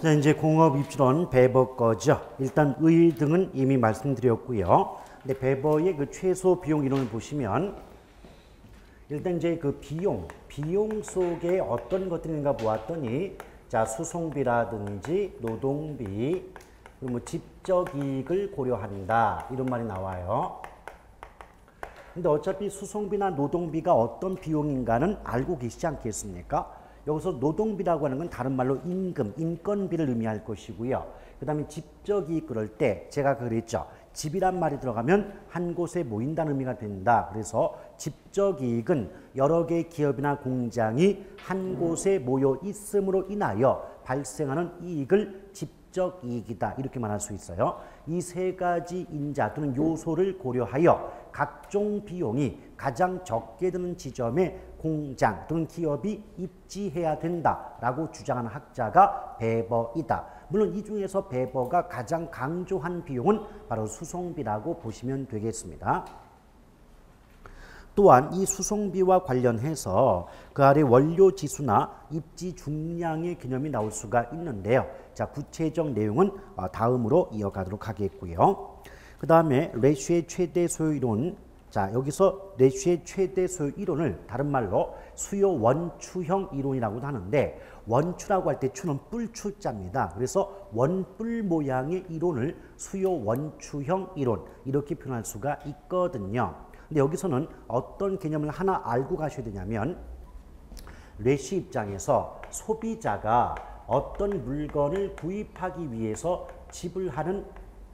자, 이제 공업입지론 배버 거죠. 일단 의 등은 이미 말씀드렸고요. 근데 배버의 그 최소 비용 이론을 보시면 일단 이제 그 비용 속에 어떤 것들이 있는가 보았더니 자, 수송비라든지 노동비 그리고 뭐 집적 이익을 고려한다 이런 말이 나와요. 근데 어차피 수송비나 노동비가 어떤 비용인가는 알고 계시지 않겠습니까? 여기서 노동비라고 하는 건 다른 말로 임금, 인건비를 의미할 것이고요. 그 다음에 집적 이익 그럴 때 제가 그랬죠. 집이란 말이 들어가면 한 곳에 모인다는 의미가 된다. 그래서 집적 이익은 여러 개의 기업이나 공장이 한 곳에 모여 있음으로 인하여 발생하는 이익을 집적 이익이다. 이렇게 말할 수 있어요. 이 세 가지 인자 또는 요소를 고려하여 각종 비용이 가장 적게 드는 지점에 공장 또는 기업이 입지해야 된다라고 주장하는 학자가 배버이다. 물론 이 중에서 배버가 가장 강조한 비용은 바로 수송비라고 보시면 되겠습니다. 또한 이 수송비와 관련해서 그 아래 원료 지수나 입지 중량의 개념이 나올 수가 있는데요. 자, 구체적 내용은 다음으로 이어가도록 하겠고요. 그 다음에 레슈의 최대 소요 이론. 자, 여기서 레슈의 최대 소요 이론을 다른 말로 수요 원추형 이론이라고도 하는데 원추라고 할 때 추는 뿔추자입니다. 그래서 원뿔 모양의 이론을 수요 원추형 이론 이렇게 표현할 수가 있거든요. 근데 여기서는 어떤 개념을 하나 알고 가셔야 되냐면 레슈 입장에서 소비자가 어떤 물건을 구입하기 위해서 지불하는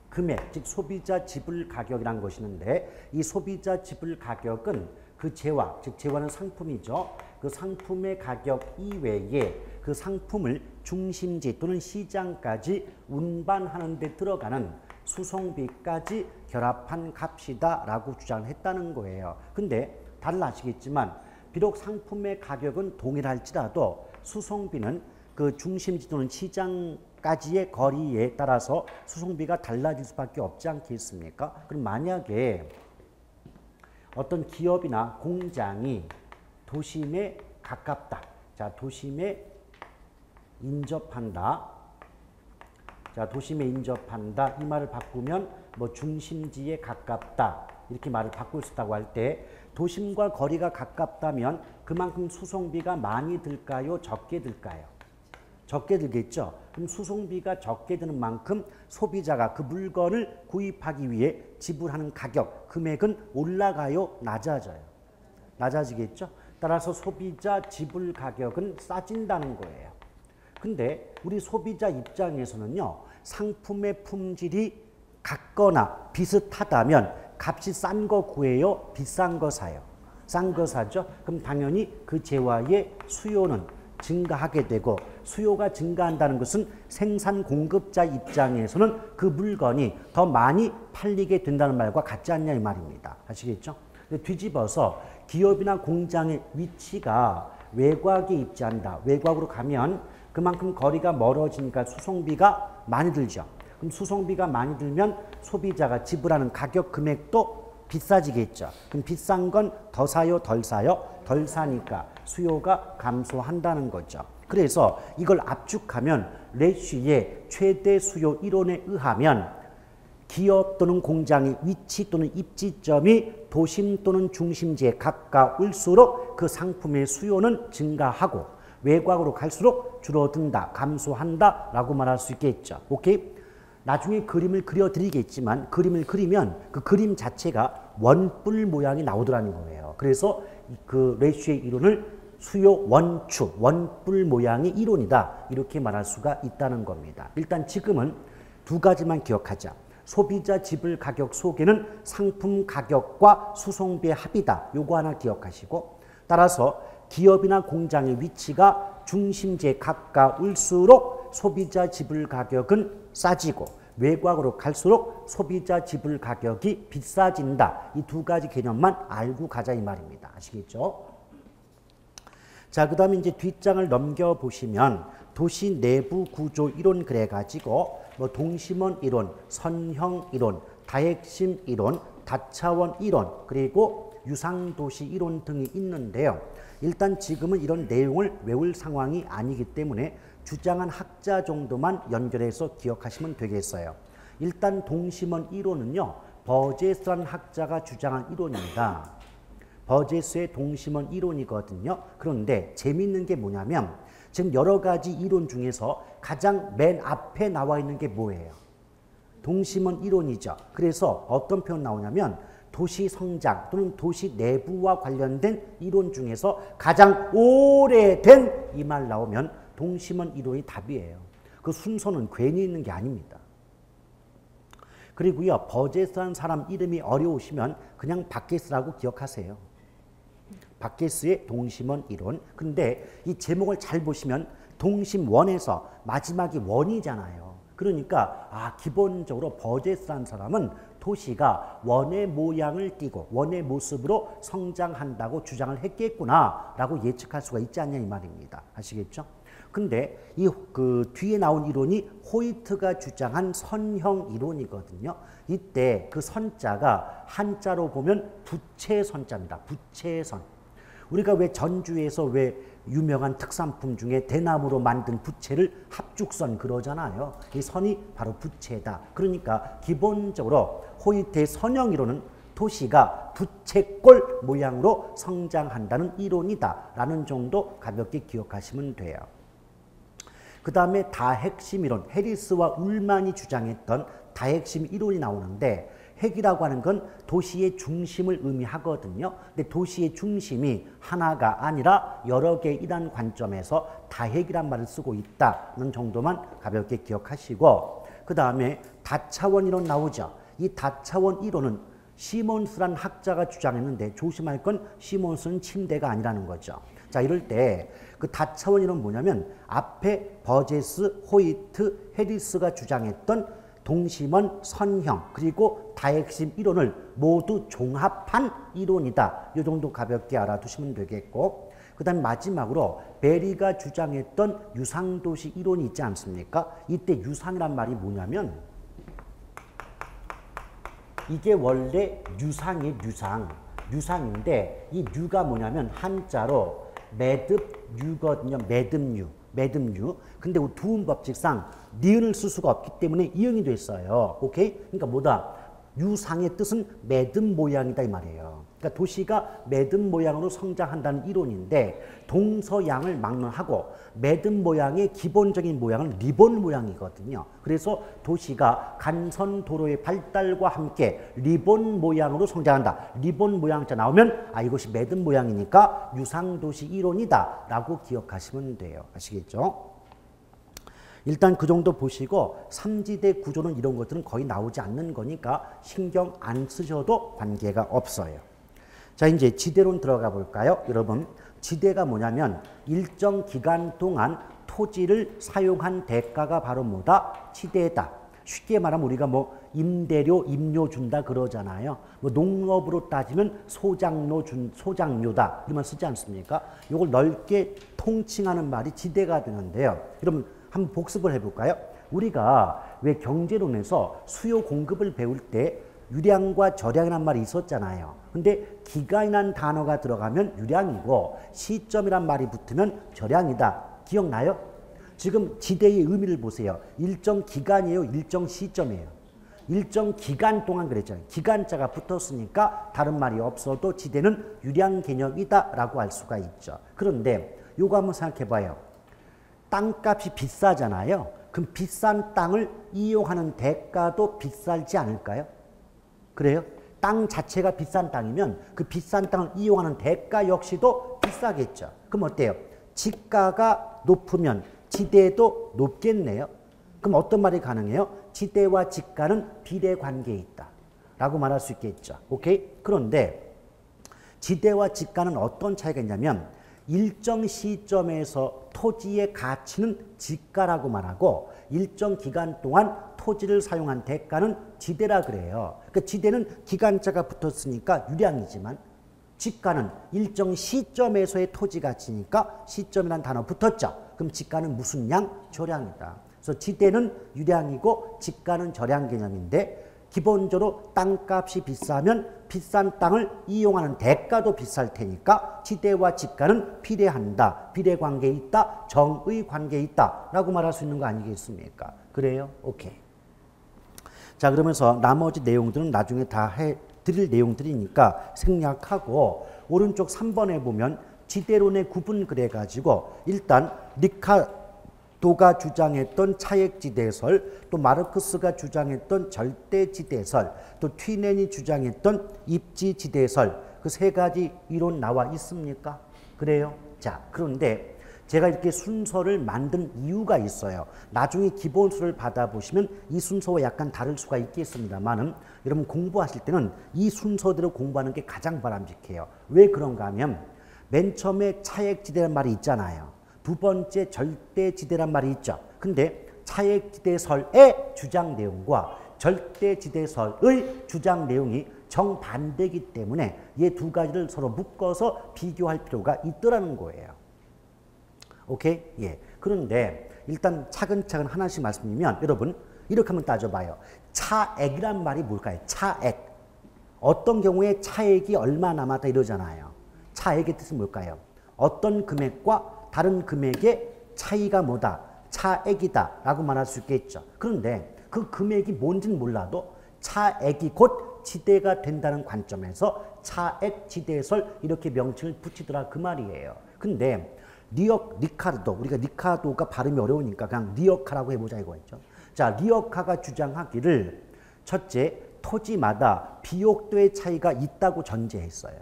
금액, 즉 소비자 지불 가격이라는 것이 있는데 이 소비자 지불 가격은 그 재화, 즉 재화는 상품이죠. 그 상품의 가격 이외에 그 상품을 중심지 또는 시장까지 운반하는 데 들어가는 수송비까지 결합한 값이다 라고 주장을 했다는 거예요. 근데 다들 아시겠지만 비록 상품의 가격은 동일할지라도 수송비는 그 중심지 또는 시장까지의 거리에 따라서 수송비가 달라질 수밖에 없지 않겠습니까? 그럼 만약에 어떤 기업이나 공장이 도심에 가깝다. 자, 도심에 인접한다. 자, 도심에 인접한다. 이 말을 바꾸면 뭐 중심지에 가깝다. 이렇게 말을 바꿀 수 있다고 할 때 도심과 거리가 가깝다면 그만큼 수송비가 많이 들까요? 적게 들까요? 적게 들겠죠. 그럼 수송비가 적게 드는 만큼 소비자가 그 물건을 구입하기 위해 지불하는 가격, 금액은 올라가요? 낮아져요? 낮아지겠죠. 따라서 소비자 지불 가격은 싸진다는 거예요. 근데 우리 소비자 입장에서는요. 상품의 품질이 같거나 비슷하다면 값이 싼 거 구해요? 비싼 거 사요? 싼 거 사죠. 그럼 당연히 그 재화의 수요는 증가하게 되고 수요가 증가한다는 것은 생산 공급자 입장에서는 그 물건이 더 많이 팔리게 된다는 말과 같지 않냐 이 말입니다. 아시겠죠? 근데 뒤집어서 기업이나 공장의 위치가 외곽에 입지한다. 외곽으로 가면 그만큼 거리가 멀어지니까 수송비가 많이 들죠. 그럼 수송비가 많이 들면 소비자가 지불하는 가격 금액도 비싸지겠죠. 그럼 비싼 건 더 사요, 덜 사요? 덜 사니까 수요가 감소한다는 거죠. 그래서 이걸 압축하면 레슈의 최대 수요 이론에 의하면 기업 또는 공장의 위치 또는 입지점이 도심 또는 중심지에 가까울수록 그 상품의 수요는 증가하고 외곽으로 갈수록 줄어든다, 감소한다 라고 말할 수 있겠죠. 오케이? 나중에 그림을 그려드리겠지만 그림을 그리면 그 그림 자체가 원뿔 모양이 나오더라는 거예요. 그래서 그 레슈의 이론을 수요 원추, 원뿔 모양의 이론이다 이렇게 말할 수가 있다는 겁니다. 일단 지금은 두 가지만 기억하자. 소비자 지불 가격 속에는 상품 가격과 수송비의 합이다. 요거 하나 기억하시고 따라서 기업이나 공장의 위치가 중심지에 가까울수록 소비자 지불 가격은 싸지고 외곽으로 갈수록 소비자 지불 가격이 비싸진다. 이 두 가지 개념만 알고 가자 이 말입니다. 아시겠죠? 자, 그 다음에 이제 뒷장을 넘겨보시면 도시 내부 구조 이론 그래가지고 뭐 동심원 이론, 선형 이론, 다핵심 이론, 다차원 이론, 그리고 유상도시 이론 등이 있는데요. 일단 지금은 이런 내용을 외울 상황이 아니기 때문에 주장한 학자 정도만 연결해서 기억하시면 되겠어요. 일단 동심원 이론은요, 버제스라는 학자가 주장한 이론입니다. 버제스의 동심원 이론이거든요. 그런데 재미있는 게 뭐냐면 지금 여러 가지 이론 중에서 가장 맨 앞에 나와 있는 게 뭐예요? 동심원 이론이죠. 그래서 어떤 표현 나오냐면 도시 성장 또는 도시 내부와 관련된 이론 중에서 가장 오래된 이 말 나오면 동심원 이론이 답이에요. 그 순서는 괜히 있는 게 아닙니다. 그리고요, 버제스라는 사람 이름이 어려우시면 그냥 바케스라고 기억하세요. 바케스의 동심원 이론. 근데 이 제목을 잘 보시면 동심원에서 마지막이 원이잖아요. 그러니까 기본적으로 버제스라는 사람은 도시가 원의 모양을 띠고 원의 모습으로 성장한다고 주장을 했겠구나 라고 예측할 수가 있지 않냐 이 말입니다. 아시겠죠? 근데 이 뒤에 나온 이론이 호이트가 주장한 선형 이론이거든요. 이때 그 선자가 한자로 보면 부채선자입니다. 부채선. 우리가 왜 전주에서 왜 유명한 특산품 중에 대나무로 만든 부채를 합죽선 그러잖아요. 이 선이 바로 부채다. 그러니까 기본적으로 호이트의 선형 이론은 도시가 부채꼴 모양으로 성장한다는 이론이다 라는 정도 가볍게 기억하시면 돼요. 그 다음에 다핵심 이론, 해리스와 울만이 주장했던 다핵심 이론이 나오는데 핵이라고 하는 건 도시의 중심을 의미하거든요. 근데 도시의 중심이 하나가 아니라 여러 개이란 관점에서 다핵이란 말을 쓰고 있다는 정도만 가볍게 기억하시고, 그 다음에 다차원 이론 나오죠. 이 다차원 이론은 시몬스란 학자가 주장했는데 조심할 건 시몬스는 침대가 아니라는 거죠. 자, 이럴 때 그 다차원 이론은 뭐냐면 앞에 버제스, 호이트, 해리스가 주장했던 동심원, 선형, 그리고 다핵심 이론을 모두 종합한 이론이다. 이 정도 가볍게 알아두시면 되겠고, 그 다음 마지막으로 베리가 주장했던 유상도시 이론이 있지 않습니까? 이때 유상이란 말이 뭐냐면 이게 원래 유상의 유상인데 이 유가 뭐냐면 한자로 매듭유거든요. 매듭유. 근데 두음 법칙상 니은을 쓸 수가 없기 때문에 이응이 됐어요. 오케이? 그러니까 뭐다? 유상의 뜻은 매듭 모양이다 이 말이에요. 그러니까 도시가 매듭 모양으로 성장한다는 이론인데 동서양을 막론하고 매듭 모양의 기본적인 모양은 리본 모양이거든요. 그래서 도시가 간선도로의 발달과 함께 리본 모양으로 성장한다. 리본 모양자 나오면 이것이 매듭 모양이니까 유상도시 이론이다 라고 기억하시면 돼요. 아시겠죠? 일단 그 정도 보시고 삼지대 구조는 이런 것들은 거의 나오지 않는 거니까 신경 안 쓰셔도 관계가 없어요. 자, 이제 지대론 들어가 볼까요? 여러분, 지대가 뭐냐면 일정 기간 동안 토지를 사용한 대가가 바로 뭐다? 지대다. 쉽게 말하면 우리가 뭐 임대료, 임료 준다 그러잖아요. 뭐 농업으로 따지면 소장료다 이런 말 쓰지 않습니까? 이걸 넓게 통칭하는 말이 지대가 되는데요. 여러분 한번 복습을 해볼까요? 우리가 왜 경제론에서 수요 공급을 배울 때 유량과 저량이란 말이 있었잖아요. 근데 기간이라는 단어가 들어가면 유량이고 시점이란 말이 붙으면 저량이다. 기억나요? 지금 지대의 의미를 보세요. 일정 기간이에요? 일정 시점이에요? 일정 기간 동안 그랬잖아요. 기간자가 붙었으니까 다른 말이 없어도 지대는 유량 개념이다 라고 할 수가 있죠. 그런데 요거 한번 생각해 봐요. 땅값이 비싸잖아요. 그럼 비싼 땅을 이용하는 대가도 비싸지 않을까요? 그래요? 땅 자체가 비싼 땅이면 그 비싼 땅을 이용하는 대가 역시도 비싸겠죠. 그럼 어때요? 지가가 높으면 지대도 높겠네요. 그럼 어떤 말이 가능해요? 지대와 지가는 비례 관계에 있다 라고 말할 수 있겠죠. 오케이? 그런데 지대와 지가는 어떤 차이가 있냐면 일정 시점에서 토지의 가치는 지가라고 말하고 일정 기간 동안 토지를 사용한 대가는 지대라 그래요. 그러니까 지대는 기간자가 붙었으니까 유량이지만 지가는 일정 시점에서의 토지 가치니까 시점이라는 단어 붙었죠. 그럼 지가는 무슨 양? 저량이다. 그래서 지대는 유량이고 지가는 저량 개념인데 기본적으로 땅값이 비싸면 비싼 땅을 이용하는 대가도 비쌀 테니까 지대와 지가는 비례한다. 비례관계에 있다. 정의 관계에 있다. 라고 말할 수 있는 거 아니겠습니까? 그래요? 오케이. 자, 그러면서 나머지 내용들은 나중에 다 해드릴 내용들이니까 생략하고 오른쪽 3번에 보면 지대론의 구분 그래가지고 일단 리카도가 주장했던 차액지대설, 또 마르크스가 주장했던 절대지대설, 또 튀넨이 주장했던 입지지대설, 그 세 가지 이론 나와 있습니까? 그래요? 자, 그런데 제가 이렇게 순서를 만든 이유가 있어요. 나중에 기본수를 받아보시면 이 순서와 약간 다를 수가 있겠습니다만은 여러분 공부하실 때는 이 순서대로 공부하는 게 가장 바람직해요. 왜 그런가 하면 맨 처음에 차액지대란 말이 있잖아요. 두 번째 절대지대란 말이 있죠. 근데 차액지대설의 주장 내용과 절대지대설의 주장 내용이 정반대이기 때문에 이 두 가지를 서로 묶어서 비교할 필요가 있더라는 거예요. 오케이? 예. 그런데 일단 차근차근 하나씩 말씀드리면 여러분 이렇게 한번 따져봐요. 차액이란 말이 뭘까요? 차액. 어떤 경우에 차액이 얼마 남았다 이러잖아요. 차액의 뜻은 뭘까요? 어떤 금액과 다른 금액의 차이가 뭐다? 차액이다 라고 말할 수 있겠죠. 그런데 그 금액이 뭔지는 몰라도 차액이 곧 지대가 된다는 관점에서 차액지대설 이렇게 명칭을 붙이더라 그 말이에요. 근데 리카르도, 우리가 리카도가 발음이 어려우니까 그냥 리어카라고 해보자 이거였죠. 자, 리어카가 주장하기를 첫째, 토지마다 비옥도의 차이가 있다고 전제했어요.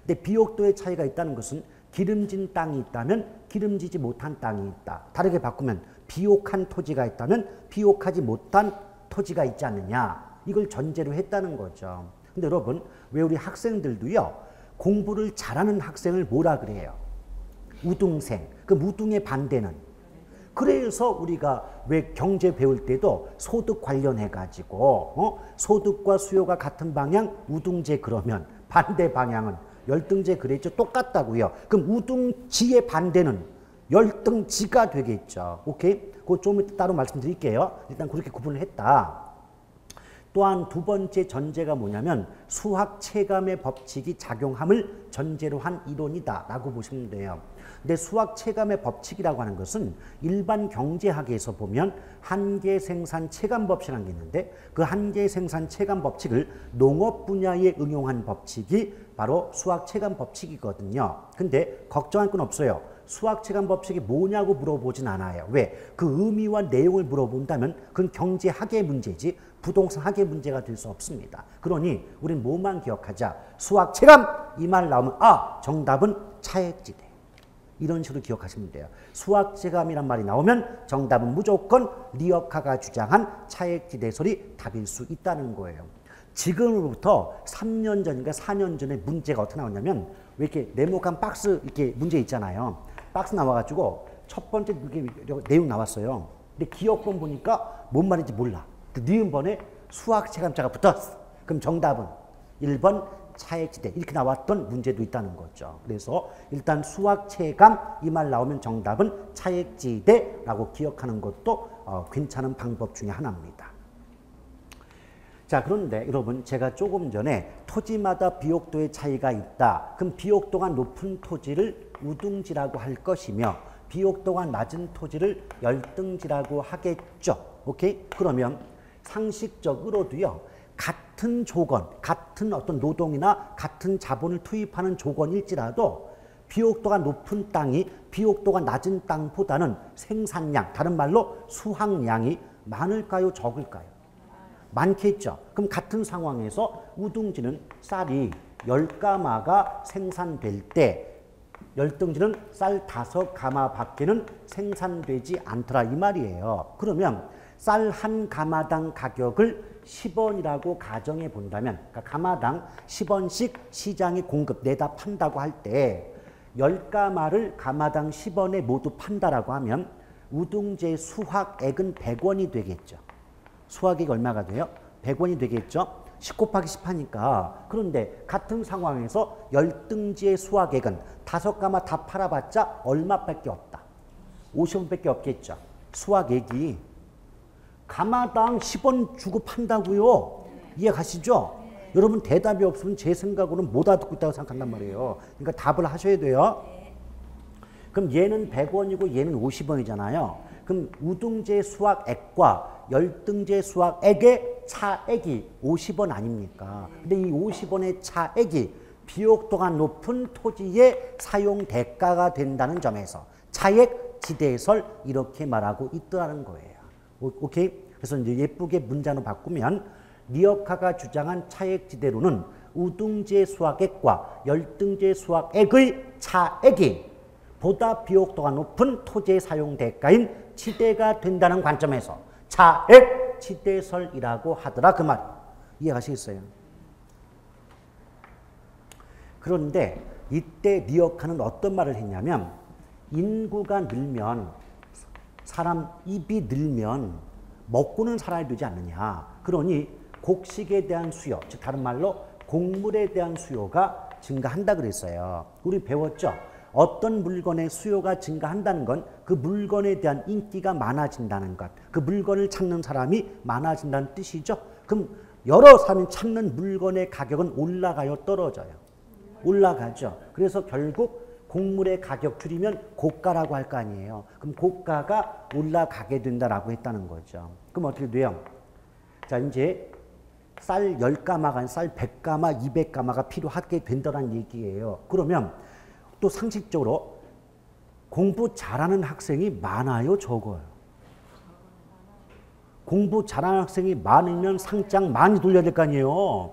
근데 비옥도의 차이가 있다는 것은 기름진 땅이 있다면 기름지지 못한 땅이 있다. 다르게 바꾸면 비옥한 토지가 있다면 비옥하지 못한 토지가 있지 않느냐. 이걸 전제로 했다는 거죠. 근데 여러분, 왜 우리 학생들도요, 공부를 잘하는 학생을 뭐라 그래요? 우등생. 그 우등의 반대는. 그래서 우리가 왜 경제 배울 때도 소득 관련해가지고, 소득과 수요가 같은 방향, 우등제 그러면 반대 방향은 열등제 그랬죠? 똑같다고요. 그럼 우등지의 반대는 열등지가 되겠죠. 오케이? 그거 좀 이따 따로 말씀드릴게요. 일단 그렇게 구분을 했다. 또한 두 번째 전제가 뭐냐면 수학 체감의 법칙이 작용함을 전제로 한 이론이다 라고 보시면 돼요. 근데 수학 체감의 법칙이라고 하는 것은 일반 경제학에서 보면 한계 생산 체감 법칙이라는 게 있는데 그 한계 생산 체감 법칙을 농업 분야에 응용한 법칙이 바로 수학 체감 법칙이거든요. 근데 걱정할 건 없어요. 수학 체감 법칙이 뭐냐고 물어보진 않아요. 왜? 그 의미와 내용을 물어본다면 그건 경제학의 문제지 부동산학의 문제가 될 수 없습니다. 그러니 우리는 뭐만 기억하자. 수학 체감 이 말 나오면 정답은 차액지대. 이런 식으로 기억하시면 돼요. 수학 체감이란 말이 나오면 정답은 무조건 리어카가 주장한 차액지대설이 답일 수 있다는 거예요. 지금으로부터 3년 전인가 4년 전에 문제가 어떻게 나왔냐면 왜 이렇게 네모칸 박스 이렇게 문제 있잖아요. 박스 나와가지고 첫 번째 내용 나왔어요. 근데 기억본 보니까 뭔 말인지 몰라. 그 니은번에 수학 체감자가 붙었어. 그럼 정답은 1번 차액지대 이렇게 나왔던 문제도 있다는 거죠. 그래서 일단 수학 체감 이 말 나오면 정답은 차액지대라고 기억하는 것도 괜찮은 방법 중에 하나입니다. 자, 그런데 여러분 제가 조금 전에 토지마다 비옥도의 차이가 있다. 그럼 비옥도가 높은 토지를 우등지라고 할 것이며 비옥도가 낮은 토지를 열등지라고 하겠죠. 오케이? 그러면 상식적으로도요. 같은 조건, 같은 어떤 노동이나 같은 자본을 투입하는 조건일지라도 비옥도가 높은 땅이 비옥도가 낮은 땅보다는 생산량, 다른 말로 수확량이 많을까요? 적을까요? 많겠죠. 그럼 같은 상황에서 우등지는 쌀이 10가마가 생산될 때 열등지는 쌀 5가마밖에는 생산되지 않더라 이 말이에요. 그러면 쌀 한 가마당 가격을 10원이라고 가정해 본다면 그러니까 가마당 10원씩 시장에 공급 내다 판다고 할 때 10가마를 가마당 10원에 모두 판다라고 하면 우등지의 수확액은 100원이 되겠죠. 수확액이 얼마가 돼요? 100원이 되겠죠. 10 곱하기 10 하니까. 그런데 같은 상황에서 열등지의 수확액은 5가마 다 팔아봤자 얼마밖에 없다. 50원밖에 없겠죠. 수확액이 가마당 10원 주고 판다고요. 이해가시죠? 네. 여러분 대답이 없으면 제 생각으로는 못 알아듣고 있다고 생각한단 말이에요. 그러니까 답을 하셔야 돼요. 네. 그럼 얘는 100원이고 얘는 50원이잖아요. 그럼 우등제 수확액과 열등제 수확액의 차액이 50원 아닙니까? 근데 이 50원의 차액이 비옥도가 높은 토지의 사용 대가가 된다는 점에서 차액 지대설 이렇게 말하고 있더라는 거예요. 오케이? 그래서 이제 예쁘게 문장으로 바꾸면 리어카가 주장한 차액 지대로는 우등제 수확액과 열등제 수확액의 차액이 보다 비옥도가 높은 토지의 사용 대가인 지대가 된다는 관점에서 차액 지대설이라고 하더라 그 말. 이해가시겠어요? 그런데 이때 리어카는 어떤 말을 했냐면 인구가 늘면 사람 입이 늘면 먹고는 살아야 되지 않느냐. 그러니 곡식에 대한 수요, 즉 다른 말로 곡물에 대한 수요가 증가한다 그랬어요. 우리 배웠죠? 어떤 물건의 수요가 증가한다는 건 그 물건에 대한 인기가 많아진다는 것, 그 물건을 찾는 사람이 많아진다는 뜻이죠. 그럼 여러 사람이 찾는 물건의 가격은 올라가요, 떨어져요? 올라가죠. 그래서 결국 곡물의 가격 줄이면 고가라고 할 거 아니에요. 그럼 고가가 올라가게 된다라고 했다는 거죠. 그럼 어떻게 돼요? 자, 이제 쌀 10가마가 아닌 쌀 100가마, 200가마가 필요하게 된다는 얘기예요. 그러면 또 상식적으로 공부 잘하는 학생이 많아요, 적어요? 공부 잘하는 학생이 많으면 상장 많이 돌려야 될 거 아니에요.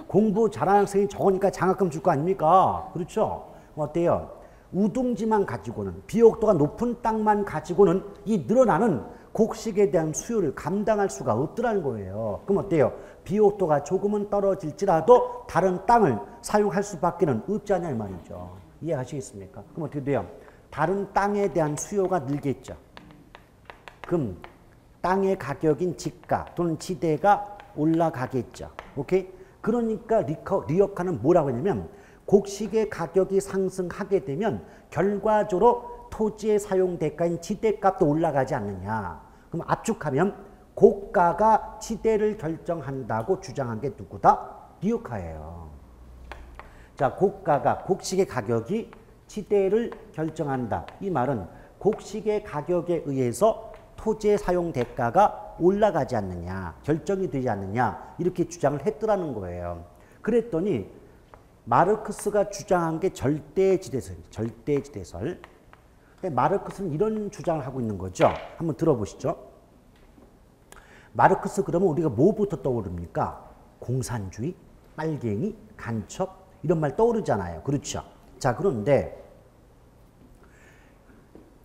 공부 잘하는 학생이 적으니까 장학금 줄 거 아닙니까? 그렇죠? 어때요? 우둥지만 가지고는 비옥도가 높은 땅만 가지고는 이 늘어나는 곡식에 대한 수요를 감당할 수가 없더라는 거예요. 그럼 어때요? 비옥도가 조금은 떨어질지라도 다른 땅을 사용할 수밖에는 없지 않냐 이 말이죠. 이해하시겠습니까? 그럼 어떻게 돼요? 다른 땅에 대한 수요가 늘겠죠. 그럼 땅의 가격인 지가 또는 지대가 올라가겠죠. 오케이? 그러니까 리어카는 뭐라고 하냐면 곡식의 가격이 상승하게 되면 결과적으로 토지의 사용 대가인 지대값도 올라가지 않느냐. 그럼 압축하면 고가가 지대를 결정한다고 주장한 게 누구다? 리어카예요. 자, 고가가 곡식의 가격이 지대를 결정한다. 이 말은 곡식의 가격에 의해서 토지의 사용 대가가 올라가지 않느냐, 결정이 되지 않느냐 이렇게 주장을 했더라는 거예요. 그랬더니 마르크스가 주장한 게 절대지대설. 절대지대설. 마르크스는 이런 주장을 하고 있는 거죠. 한번 들어보시죠. 마르크스 그러면 우리가 뭐부터 떠오릅니까? 공산주의, 빨갱이, 간첩 이런 말 떠오르잖아요. 그렇죠? 자, 그런데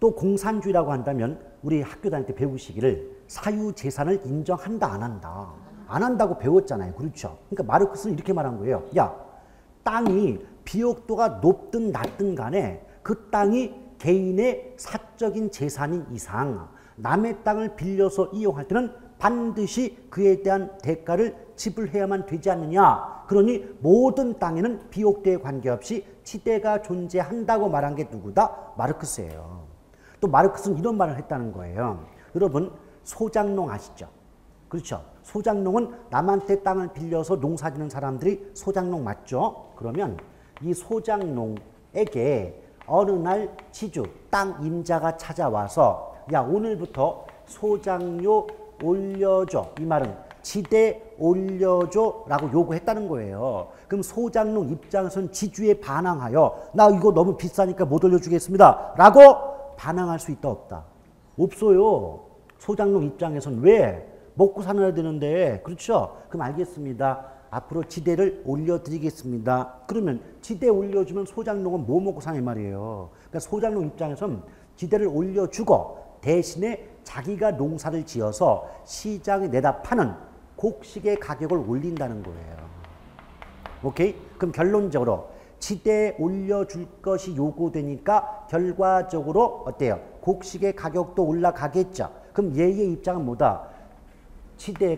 또 공산주의라고 한다면 우리 학교 다닐 때 배우시기를 사유재산을 인정한다 안 한다. 안 한다고 배웠잖아요. 그렇죠? 그러니까 마르크스는 이렇게 말한 거예요. 야, 땅이 비옥도가 높든 낮든 간에 그 땅이 개인의 사적인 재산인 이상 남의 땅을 빌려서 이용할 때는 반드시 그에 대한 대가를 지불해야만 되지 않느냐. 그러니 모든 땅에는 비옥도에 관계없이 지대가 존재한다고 말한 게 누구다? 마르크스예요. 또 마르크스는 이런 말을 했다는 거예요. 여러분 소작농 아시죠? 그렇죠? 소작농은 남한테 땅을 빌려서 농사짓는 사람들이 소작농 맞죠? 그러면 이 소작농에게 어느 날 지주, 땅 임자가 찾아와서 야, 오늘부터 소작료 올려줘. 이 말은 지대 올려줘 라고 요구했다는 거예요. 그럼 소작농 입장에서는 지주에 반항하여 나 이거 너무 비싸니까 못 올려주겠습니다 라고 반항할 수 있다 없다? 없어요. 소작농 입장에서는 왜? 먹고 살아야 되는데. 그렇죠? 그럼 알겠습니다. 앞으로 지대를 올려드리겠습니다. 그러면 지대 올려주면 소작농은 뭐 먹고 사냐 말이에요. 그러니까 소작농 입장에서는 지대를 올려주고 대신에 자기가 농사를 지어서 시장에 내다 파는 곡식의 가격을 올린다는 거예요. 오케이? 그럼 결론적으로 지대에 올려줄 것이 요구되니까 결과적으로 어때요? 곡식의 가격도 올라가겠죠. 그럼 얘의 입장은 뭐다? 지대에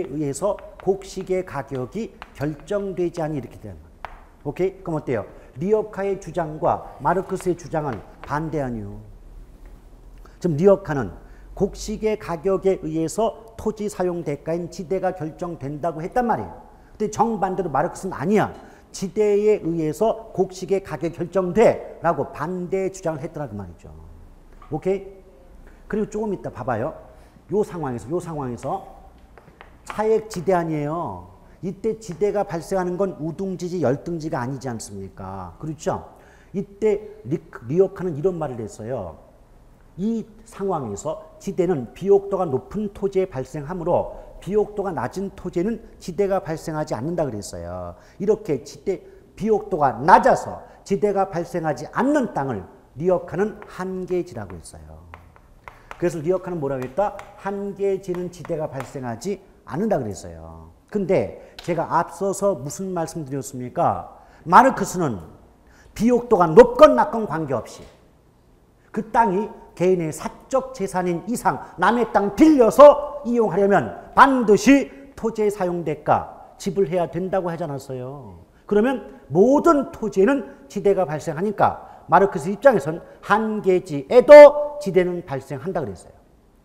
의해서 곡식의 가격이 결정되지 않니 이렇게 되는 거예요. 오케이? 그럼 어때요? 리어카의 주장과 마르크스의 주장은 반대 아니요. 지금 리어카는 곡식의 가격에 의해서 토지 사용 대가인 지대가 결정된다고 했단 말이에요. 근데 정반대로 마르크스는 아니야. 지대에 의해서 곡식의 가격이 결정돼 라고 반대 주장을 했더라 그 말이죠. 오케이? 그리고 조금 이따 봐봐요. 요 상황에서 차액 지대 아니에요. 이때 지대가 발생하는 건 우등지지 열등지가 아니지 않습니까? 그렇죠? 이때 리어카는 이런 말을 했어요. 이 상황에서 지대는 비옥도가 높은 토지에 발생하므로 비옥도가 낮은 토지에는 지대가 발생하지 않는다 그랬어요. 이렇게 비옥도가 낮아서 지대가 발생하지 않는 땅을 리어카는 한계지라고 했어요. 그래서 리어카는 뭐라고 했다? 한계지는 지대가 발생하지 않는다 그랬어요. 근데 제가 앞서서 무슨 말씀 드렸습니까? 마르크스는 비옥도가 높건 낮건 관계없이 그 땅이 개인의 사적 재산인 이상 남의 땅 빌려서 이용하려면 반드시 토지의 사용대가 지불해야 된다고 하지 않았어요. 그러면 모든 토지에는 지대가 발생하니까 마르크스 입장에선 한계지에도 지대는 발생한다 그랬어요.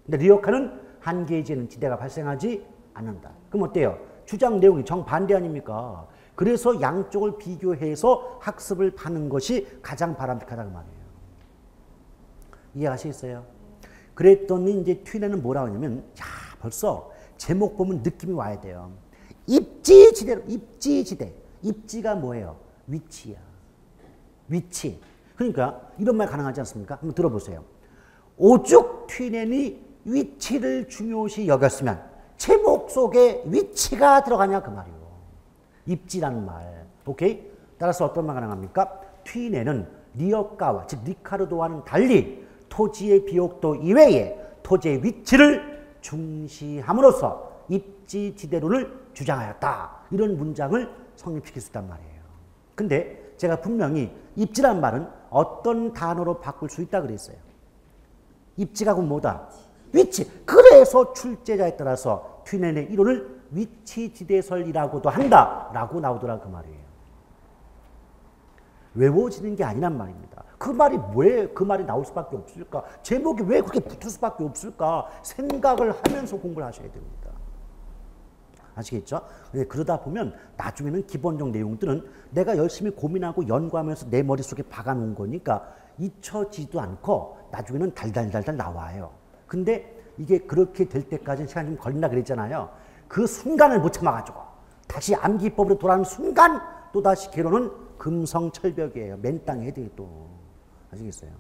근데 리어카는 한계지에는 지대가 발생하지 않는다. 그럼 어때요? 주장 내용이 정반대 아닙니까? 그래서 양쪽을 비교해서 학습을 하는 것이 가장 바람직하다는 말이에요. 이해하시겠어요? 그랬더니 이제 튀네는 뭐라고 하냐면, 야, 벌써 제목 보면 느낌이 와야 돼요. 입지지대로, 입지지대. 입지가 뭐예요? 위치야. 위치. 그러니까 이런 말 가능하지 않습니까? 한번 들어보세요. 오죽 튀넨이 위치를 중요시 여겼으면 제목 속에 위치가 들어가냐 그 말이에요. 입지라는 말. 오케이? 따라서 어떤 말 가능합니까? 튀네는 리어카와 즉 리카르도와는 달리 토지의 비옥도 이외에 토지의 위치를 중시함으로써 입지지대론을 주장하였다. 이런 문장을 성립시킬 수 있단 말이에요. 근데 제가 분명히 입지란 말은 어떤 단어로 바꿀 수 있다 그랬어요. 입지가 그럼 뭐다? 위치. 그래서 출제자에 따라서 튀넨의 이론을 위치지대설이라고도 한다라고 나오더라 그 말이에요. 외워지는 게 아니란 말입니다. 그 말이 왜 그 말이 나올 수밖에 없을까? 제목이 왜 그렇게 붙을 수밖에 없을까? 생각을 하면서 공부를 하셔야 됩니다. 아시겠죠? 그러다 보면 나중에는 기본적 내용들은 내가 열심히 고민하고 연구하면서 내 머릿속에 박아놓은 거니까 잊혀지지도 않고 나중에는 달달달달 나와요. 근데 이게 그렇게 될 때까지는 시간이 좀 걸린다 그랬잖아요. 그 순간을 못 참아가지고 다시 암기법으로 돌아오는 순간 또다시 개론은 금성철벽이에요. 맨 땅에 해야 돼 또. 아시겠어요?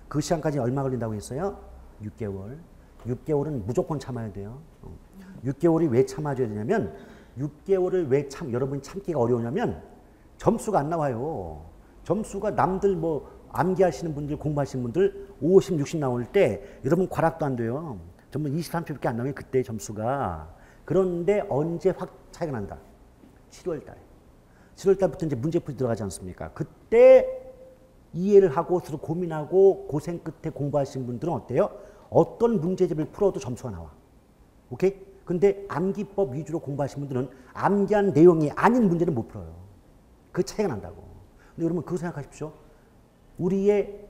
그 시간까지 얼마 걸린다고 했어요? 6개월. 6개월은 무조건 참아야 돼요. 6개월이 왜 참아줘야 되냐면 6개월을 왜 여러분이 참기가 어려우냐면 점수가 안 나와요. 점수가 남들 뭐 암기하시는 분들, 공부하시는 분들 50, 60 나올 때 여러분 과락도 안 돼요. 전부 20, 30밖에 안 나오면 그때 점수가. 그런데 언제 확 차이가 난다? 7월 달에. 7월 달부터 이제 문제풀이 들어가지 않습니까? 그때 이해를 하고 서로 고민하고 고생 끝에 공부하시는 분들은 어때요? 어떤 문제집을 풀어도 점수가 나와. 오케이? 근데 암기법 위주로 공부하시는 분들은 암기한 내용이 아닌 문제는 못 풀어요. 그 차이가 난다고. 근데 여러분 그거 생각하십시오. 우리의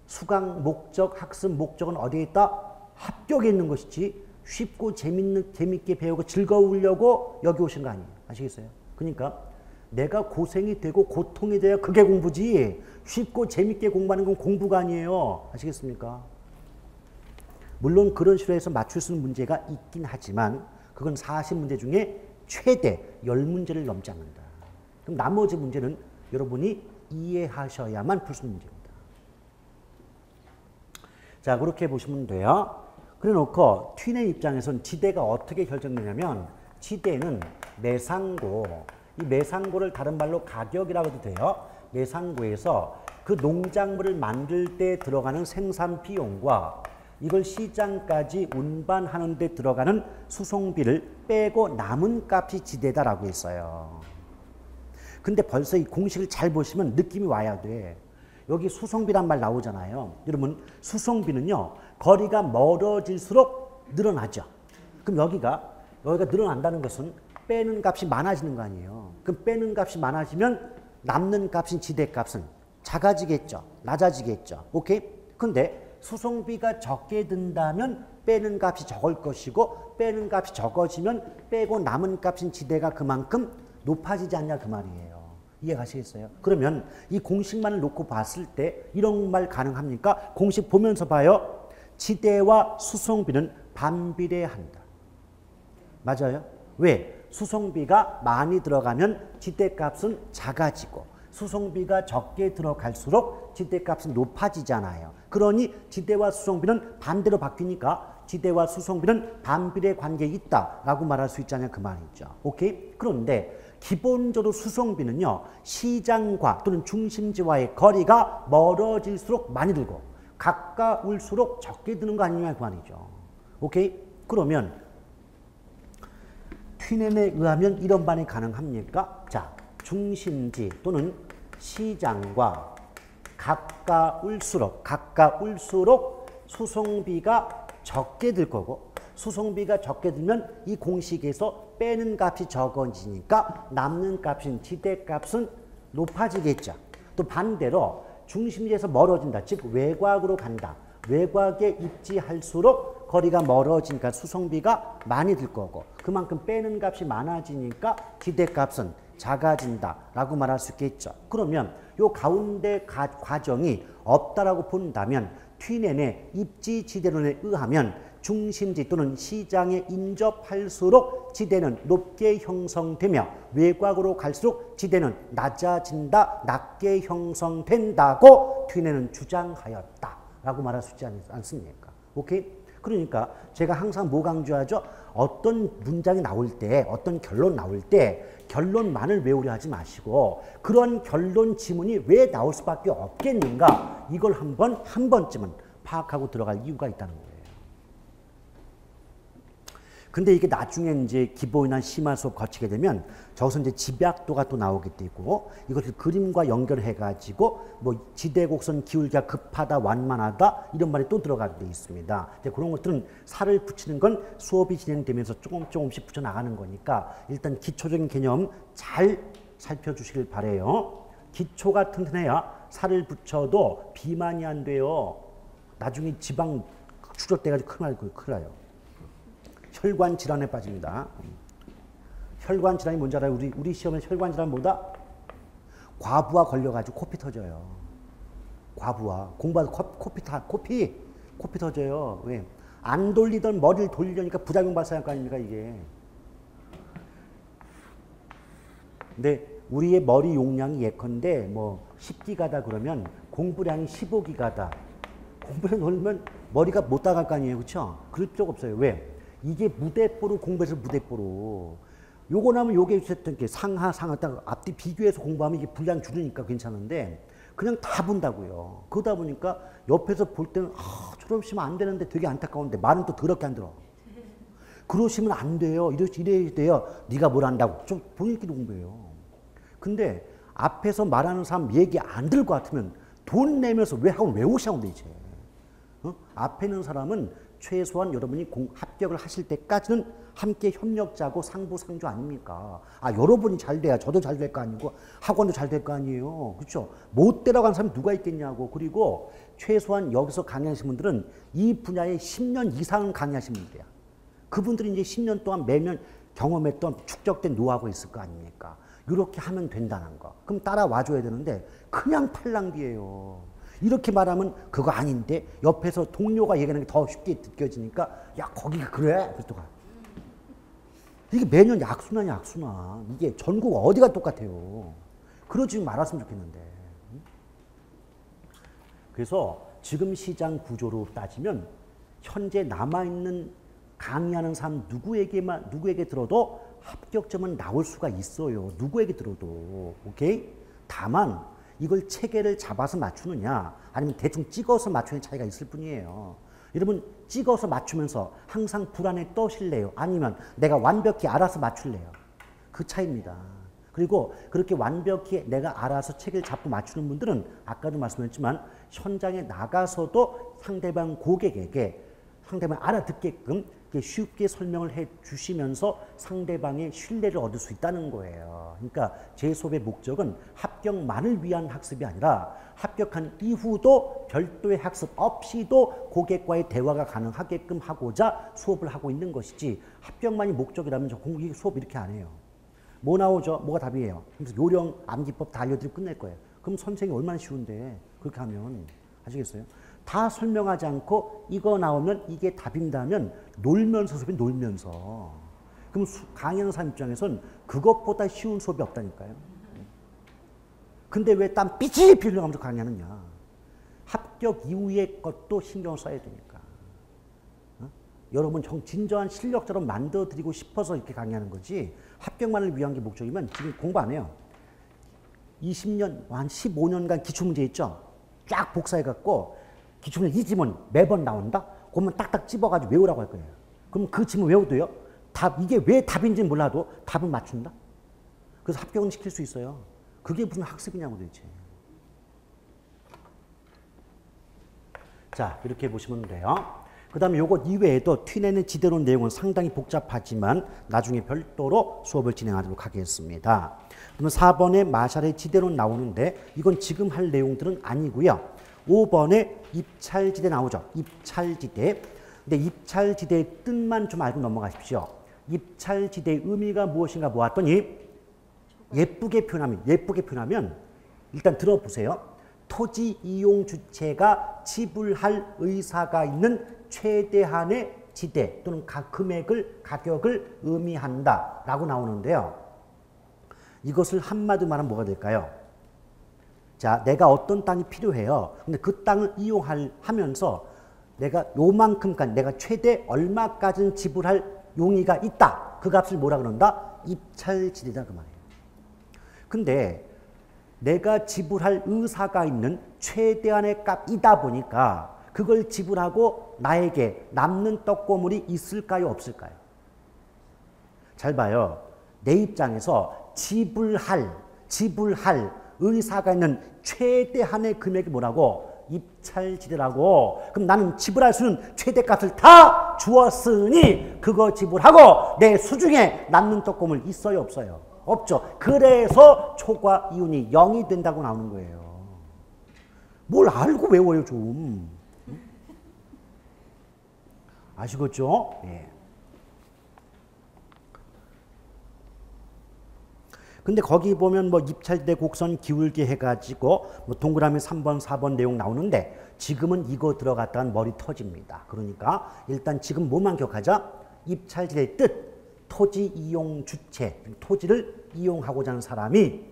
수강 목적, 학습 목적은 어디에 있다? 합격에 있는 것이지 쉽고 재밌게 배우고 즐거우려고 여기 오신 거 아니에요. 아시겠어요? 그러니까 내가 고생이 되고 고통이 돼야 그게 공부지 쉽고 재밌게 공부하는 건 공부가 아니에요. 아시겠습니까? 물론 그런 식으로 해서 맞출 수 있는 문제가 있긴 하지만 그건 40문제 중에 최대 10문제를 넘지 않는다. 그럼 나머지 문제는 여러분이 이해하셔야만 풀 수 있는 문제입니다. 자, 그렇게 보시면 돼요. 그래 놓고 튀네 입장에서는 지대가 어떻게 결정되냐면 지대는 매상고, 이 매상고를 다른 말로 가격이라고 해도 돼요. 매상고에서 그 농작물을 만들 때 들어가는 생산 비용과 이걸 시장까지 운반하는 데 들어가는 수송비를 빼고 남은 값이 지대다라고 했어요. 근데 벌써 이 공식을 잘 보시면 느낌이 와야 돼. 여기 수송비란 말 나오잖아요. 여러분 수송비는요. 거리가 멀어질수록 늘어나죠. 그럼 여기가 늘어난다는 것은 빼는 값이 많아지는 거 아니에요. 그럼 빼는 값이 많아지면 남는 값인 지대값은 작아지겠죠. 낮아지겠죠. 오케이? 근데 수송비가 적게 든다면 빼는 값이 적을 것이고 빼는 값이 적어지면 빼고 남은 값인 지대가 그만큼 높아지지 않냐 그 말이에요. 이해가시겠어요? 그러면 이 공식만을 놓고 봤을 때 이런 말 가능합니까? 공식 보면서 봐요. 지대와 수송비는 반비례한다. 맞아요? 왜? 수송비가 많이 들어가면 지대값은 작아지고 수송비가 적게 들어갈수록 지대값은 높아지잖아요. 그러니 지대와 수송비는 반대로 바뀌니까 지대와 수송비는 반비례 관계에 있다라고 말할 수 있잖아요. 그 말이죠. 오케이? 그런데 기본적으로 수송비는요. 시장과 또는 중심지와의 거리가 멀어질수록 많이 들고 가까울수록 적게 드는 거 아니냐 그 말이죠. 오케이? 그러면 튠헨에 의하면 이런 반이 가능합니까? 자, 중심지 또는 시장과 가까울수록 수송비가 적게 들 거고 수송비가 적게 들면 이 공식에서 빼는 값이 적어지니까 남는 값인 지대값은 높아지겠죠. 또 반대로 중심지에서 멀어진다. 즉 외곽으로 간다. 외곽에 입지할수록 거리가 멀어지니까 수송비가 많이 들 거고 그만큼 빼는 값이 많아지니까 지대값은 작아진다라고 말할 수 있겠죠. 그러면 이 가운데 과정이 없다라고 본다면 튠헨의 입지지대론에 의하면 중심지 또는 시장에 인접할수록 지대는 높게 형성되며 외곽으로 갈수록 지대는 낮아진다, 낮게 형성된다고 튠헨은 주장하였다라고 말할 수 있지 않습니까? 오케이? 그러니까 제가 항상 뭐 강조하죠? 어떤 문장이 나올 때, 어떤 결론 나올 때 결론만을 외우려 하지 마시고 그런 결론 지문이 왜 나올 수밖에 없겠는가? 이걸 한 번쯤은 파악하고 들어갈 이유가 있다는 거예요. 근데 이게 나중에 이제 기본이나 심화 수업 거치게 되면 저기서 이제 집약도가 또 나오게 되고 이것을 그림과 연결해가지고 뭐 지대곡선 기울기가 급하다, 완만하다 이런 말이 또 들어가게 돼 있습니다. 이제 그런 것들은 살을 붙이는 건 수업이 진행되면서 조금씩 붙여 나가는 거니까 일단 기초적인 개념 잘 살펴주시길 바래요. 기초가 튼튼해야 살을 붙여도 비만이 안 돼요. 나중에 지방 축적돼가지고 큰일 나요. 혈관 질환에 빠집니다. 혈관 질환이 뭔지 알아요? 우리 시험에 혈관 질환 뭐다? 과부하 걸려가지고 코피 터져요. 과부하. 공부하다 코피 터져요. 왜? 안 돌리던 머리를 돌리려니까 부작용 발생할 거 아닙니까, 이게. 근데 우리의 머리 용량이 예컨대 뭐 10기가다 그러면 공부량이 15기가다. 공부를 놀면 머리가 못 따라갈 거 아니에요. 그렇죠? 그럴 필요가 없어요. 왜? 이게 무대뽀로 공부해서 무대뽀로 요거 나면 요게 어쨌든 상하 딱 앞뒤 비교해서 공부하면 이게 분량 줄으니까 괜찮은데 그냥 다 본다고요. 그러다 보니까 옆에서 볼 때는 저러면 안 되는데 되게 안타까운데 말은 또 더럽게 안 들어. 그러시면 안 돼요. 이래야 돼요. 네가 뭘 안다고. 좀 본인끼리 공부해요. 근데 앞에서 말하는 사람 얘기 안 들을 것 같으면 돈 내면서 왜 학원 왜 오시냐고 이제. 앞에 있는 사람은 최소한 여러분이 합격을 하실 때까지는 함께 협력자고 상부상조 아닙니까? 여러분이 잘 돼야 저도 잘 될 거 아니고 학원도 잘 될 거 아니에요. 그렇죠? 못 데려간 사람이 누가 있겠냐고. 그리고 최소한 여기서 강의하신 분들은 이 분야에 10년 이상은 강의하신 분들이야. 그분들이 이제 10년 동안 매년 경험했던 축적된 노하우가 있을 거 아닙니까? 이렇게 하면 된다는 거. 그럼 따라와 줘야 되는데 그냥 팔랑귀예요. 이렇게 말하면 그거 아닌데 옆에서 동료가 얘기하는 게 더 쉽게 느껴지니까 야 거기가 그래? 그래서 가. 이게 매년 약수나 이게 전국 어디가 똑같아요. 그러지 말았으면 좋겠는데. 그래서 지금 시장 구조로 따지면 현재 남아있는 강의하는 사람 누구에게 들어도 합격점은 나올 수가 있어요. 누구에게 들어도. 오케이? 다만 이걸 체계를 잡아서 맞추느냐 아니면 대충 찍어서 맞추는 차이가 있을 뿐이에요. 여러분 찍어서 맞추면서 항상 불안에 떠실래요? 아니면 내가 완벽히 알아서 맞출래요? 그 차이입니다. 그리고 그렇게 완벽히 내가 알아서 체계를 잡고 맞추는 분들은 아까도 말씀드렸지만 현장에 나가서도 상대방 고객에게 상대방이 알아듣게끔 쉽게 설명을 해 주시면서 상대방의 신뢰를 얻을 수 있다는 거예요. 그러니까 제 수업의 목적은 합격만을 위한 학습이 아니라 합격한 이후도 별도의 학습 없이도 고객과의 대화가 가능하게끔 하고자 수업을 하고 있는 것이지, 합격만이 목적이라면 저 수업 이렇게 안 해요. 뭐 나오죠? 뭐가 답이에요? 그래서 요령, 암기법 다 알려드리고 끝낼 거예요. 그럼 선생님이 얼마나 쉬운데 그렇게 하면. 아시겠어요? 다 설명하지 않고 이거 나오면 이게 답인다면 놀면서 수업이 놀면서. 그럼 강의하는 사람 입장에서는 그것보다 쉬운 수업이 없다니까요. 근데 왜 땀 삐질 빌려가면서 강의하느냐. 합격 이후의 것도 신경을 써야 되니까. 여러분 진정한 실력자로 만들어드리고 싶어서 이렇게 강의하는 거지, 합격만을 위한 게 목적이면 지금 공부 안 해요. 20년, 한 15년간 기출문제 있죠? 쫙 복사해갖고 기출문제 이 지문 매번 나온다? 그러면 딱딱 집어가지고 외우라고 할 거예요. 그럼 그 지문 외워도요, 이게 왜 답인지는 몰라도 답을 맞춘다? 그래서 합격은 시킬 수 있어요. 그게 무슨 학습이냐고 도대체. 자, 이렇게 보시면 돼요. 그 다음에 요것 이외에도 튀내는 지대로 내용은 상당히 복잡하지만 나중에 별도로 수업을 진행하도록 하겠습니다. 그러면 4번에 마샬의 지대로 나오는데 이건 지금 할 내용들은 아니고요. 5번에 입찰지대 나오죠. 입찰지대. 근데 입찰지대의 뜻만 좀 알고 넘어가십시오. 입찰지대의 의미가 무엇인가 보았더니 예쁘게 표현하면 일단 들어보세요. 토지 이용 주체가 지불할 의사가 있는 최대한의 지대 또는 가격을 의미한다 라고 나오는데요. 이것을 한마디로 말하면 뭐가 될까요? 자, 내가 어떤 땅이 필요해요. 근데 그 땅을 이용하면서 내가 요만큼까지, 내가 최대 얼마까지는 지불할 용의가 있다. 그 값을 뭐라 그런다? 입찰지대다 그 말이에요. 근데 내가 지불할 의사가 있는 최대한의 값이다 보니까 그걸 지불하고 나에게 남는 떡고물이 있을까요? 없을까요? 잘 봐요. 내 입장에서 지불할 의사가 있는 최대한의 금액이 뭐라고? 입찰지대라고. 그럼 나는 지불할 수 있는 최대값을 다 주었으니 그거 지불하고 내 수중에 남는 떡고물 있어요? 없어요? 없죠. 그래서 초과 이윤이 0이 된다고 나오는 거예요. 뭘 알고 외워요 좀. 아시겠죠? 예. 근데 거기 보면 뭐 입찰대 곡선 기울게 해가지고 뭐 동그라미 3번, 4번 내용 나오는데 지금은 이거 들어갔다간 머리 터집니다. 그러니까 일단 지금 뭐만 기억하자? 입찰지대의 뜻. 토지 이용 주체, 토지를 이용하고자 하는 사람이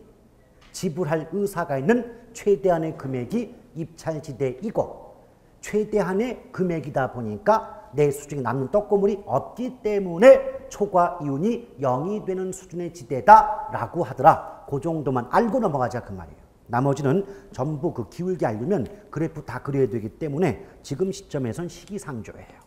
지불할 의사가 있는 최대한의 금액이 입찰지대이고 최대한의 금액이다 보니까 내 수중에 남는 떡고물이 없기 때문에 초과 이윤이 0이 되는 수준의 지대다라고 하더라. 그 정도만 알고 넘어가자 그 말이에요. 나머지는 전부 그 기울기 알려면 그래프 다 그려야 되기 때문에 지금 시점에선 시기상조예요.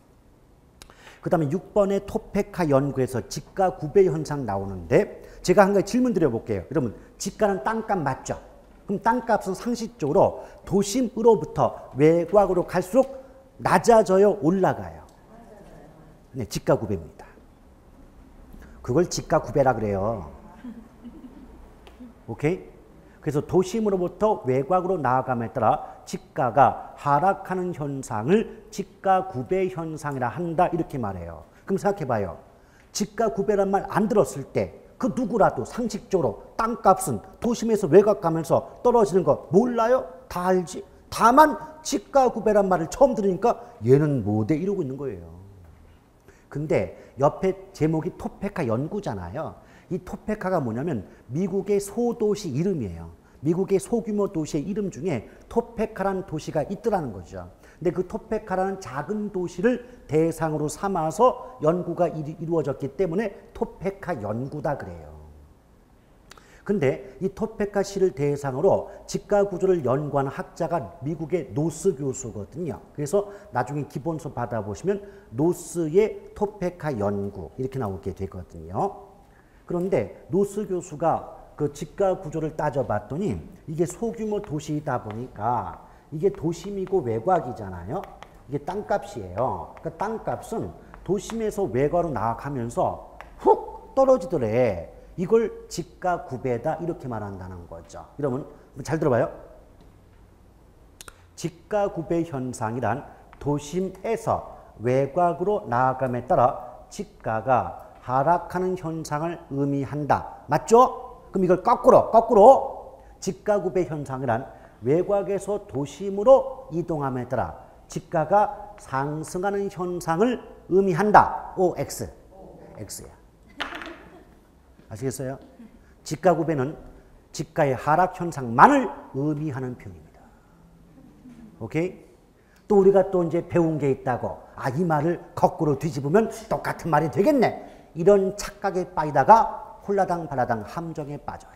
그 다음에 6번의 토페카 연구에서 지가 구배 현상 나오는데 제가 한 가지 질문 드려볼게요. 여러분, 지가는 땅값 맞죠? 그럼 땅값은 상식적으로 도심으로부터 외곽으로 갈수록 낮아져요? 올라가요? 네, 지가 구배입니다. 그걸 지가 구배라 그래요. 오케이? 그래서 도심으로부터 외곽으로 나아감에 따라 지가가 하락하는 현상을 지가 구배 현상이라 한다 이렇게 말해요. 그럼 생각해봐요. 지가 구배란 말 안 들었을 때 그 누구라도 상식적으로 땅값은 도심에서 외곽 가면서 떨어지는 거 몰라요? 다 알지? 다만 지가 구배란 말을 처음 들으니까 얘는 뭐대 이러고 있는 거예요. 근데 옆에 제목이 토페카 연구잖아요. 이 토페카가 뭐냐면 미국의 소도시 이름이에요. 미국의 소규모 도시의 이름 중에 토페카라는 도시가 있더라는 거죠. 근데 그 토페카라는 작은 도시를 대상으로 삼아서 연구가 이루어졌기 때문에 토페카 연구다 그래요. 근데 이 토페카 시를 대상으로 지가 구조를 연구하는 학자가 미국의 노스 교수거든요. 그래서 나중에 기본서 받아보시면 노스의 토페카 연구 이렇게 나오게 되거든요. 그런데 노스 교수가 그 지가 구조를 따져봤더니 이게 소규모 도시이다 보니까 이게 도심이고 외곽이잖아요. 이게 땅값이에요. 그러니까 땅값은 도심에서 외곽으로 나가면서 훅 떨어지더래. 이걸 지가 구배다 이렇게 말한다는 거죠. 이러면 잘 들어봐요. 지가 구배 현상이란 도심에서 외곽으로 나아감에 따라 지가가 하락하는 현상을 의미한다. 맞죠? 그럼 이걸 거꾸로 지가 구배 현상이란 외곽에서 도심으로 이동함에 따라 지가가 상승하는 현상을 의미한다. O, X. X야. 아시겠어요? 지가 구배는 지가의 하락 현상만을 의미하는 표현입니다. 오케이? 또 우리가 또 이제 배운 게 있다고. 아, 이 말을 거꾸로 뒤집으면 똑같은 말이 되겠네. 이런 착각에 빠지다가 홀라당 발라당 함정에 빠져요.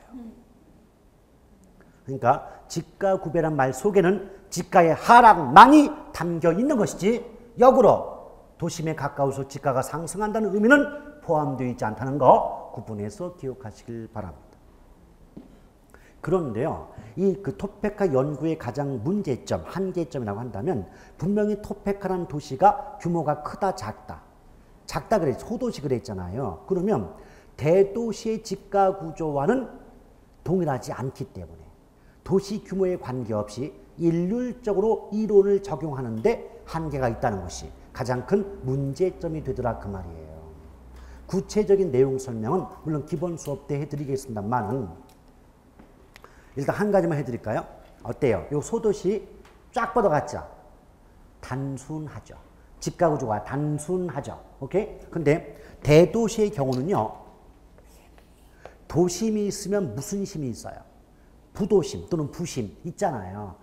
그러니까 지가 구배란 말 속에는 지가의 하락만이 담겨 있는 것이지 역으로 도심에 가까워서 지가가 상승한다는 의미는 포함되어 있지 않다는 거 구분해서 기억하시길 바랍니다. 그런데요, 이 그 토페카 연구의 가장 문제점, 한계점이라고 한다면 분명히 토페카라는 도시가 규모가 크다, 작다. 작다 그래, 소도시 그랬잖아요. 그러면 대도시의 지가 구조와는 동일하지 않기 때문에 도시 규모에 관계없이 일률적으로 이론을 적용하는데 한계가 있다는 것이 가장 큰 문제점이 되더라 그 말이에요. 구체적인 내용 설명은 물론 기본 수업 때 해드리겠습니다만은 일단 한 가지만 해드릴까요? 어때요? 요 소도시 쫙 뻗어갔죠? 단순하죠. 지가 구조가 단순하죠. 오케이? 근데 대도시의 경우는요, 도심이 있으면 무슨 심이 있어요? 부도심 또는 부심 있잖아요.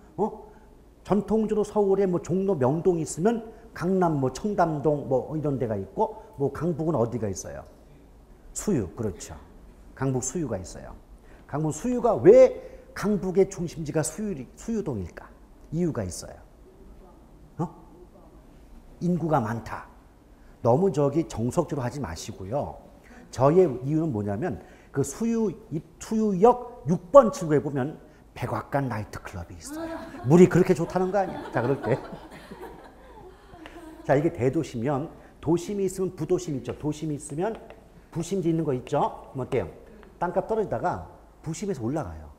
전통적으로 서울에 뭐 종로 명동이 있으면 강남 뭐 청담동 뭐 이런 데가 있고 뭐 강북은 어디가 있어요? 수유. 그렇죠. 강북 수유가 있어요. 강북 수유가 왜 강북의 중심지가 수유동일까? 이유가 있어요. 인구가 많다. 너무 저기 정석적으로 하지 마시고요. 저의 이유는 뭐냐면 그 수유역 6번 출구에 보면 백악관 나이트클럽이 있어요. 물이 그렇게 좋다는 거 아니야? 자, 그럴 때. 자, 이게 대도시면 도심이 있으면 부도심이 있죠. 도심이 있으면 부심지 있는 거 있죠? 그럼 어때요? 땅값 떨어지다가 부심에서 올라가요.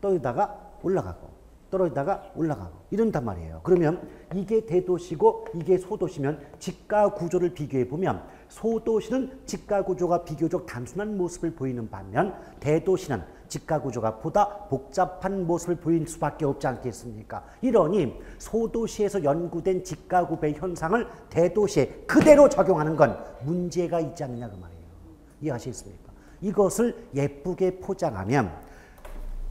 떨어지다가 올라가고 떨어지다가 올라가고 이런단 말이에요. 그러면 이게 대도시고 이게 소도시면 지가 구조를 비교해 보면 소도시는 지가 구조가 비교적 단순한 모습을 보이는 반면 대도시는 지가 구조가 보다 복잡한 모습을 보일 수밖에 없지 않겠습니까? 이러니 소도시에서 연구된 지가 구배 현상을 대도시에 그대로 적용하는 건 문제가 있지 않느냐 그 말이에요. 이해하시겠습니까? 이것을 예쁘게 포장하면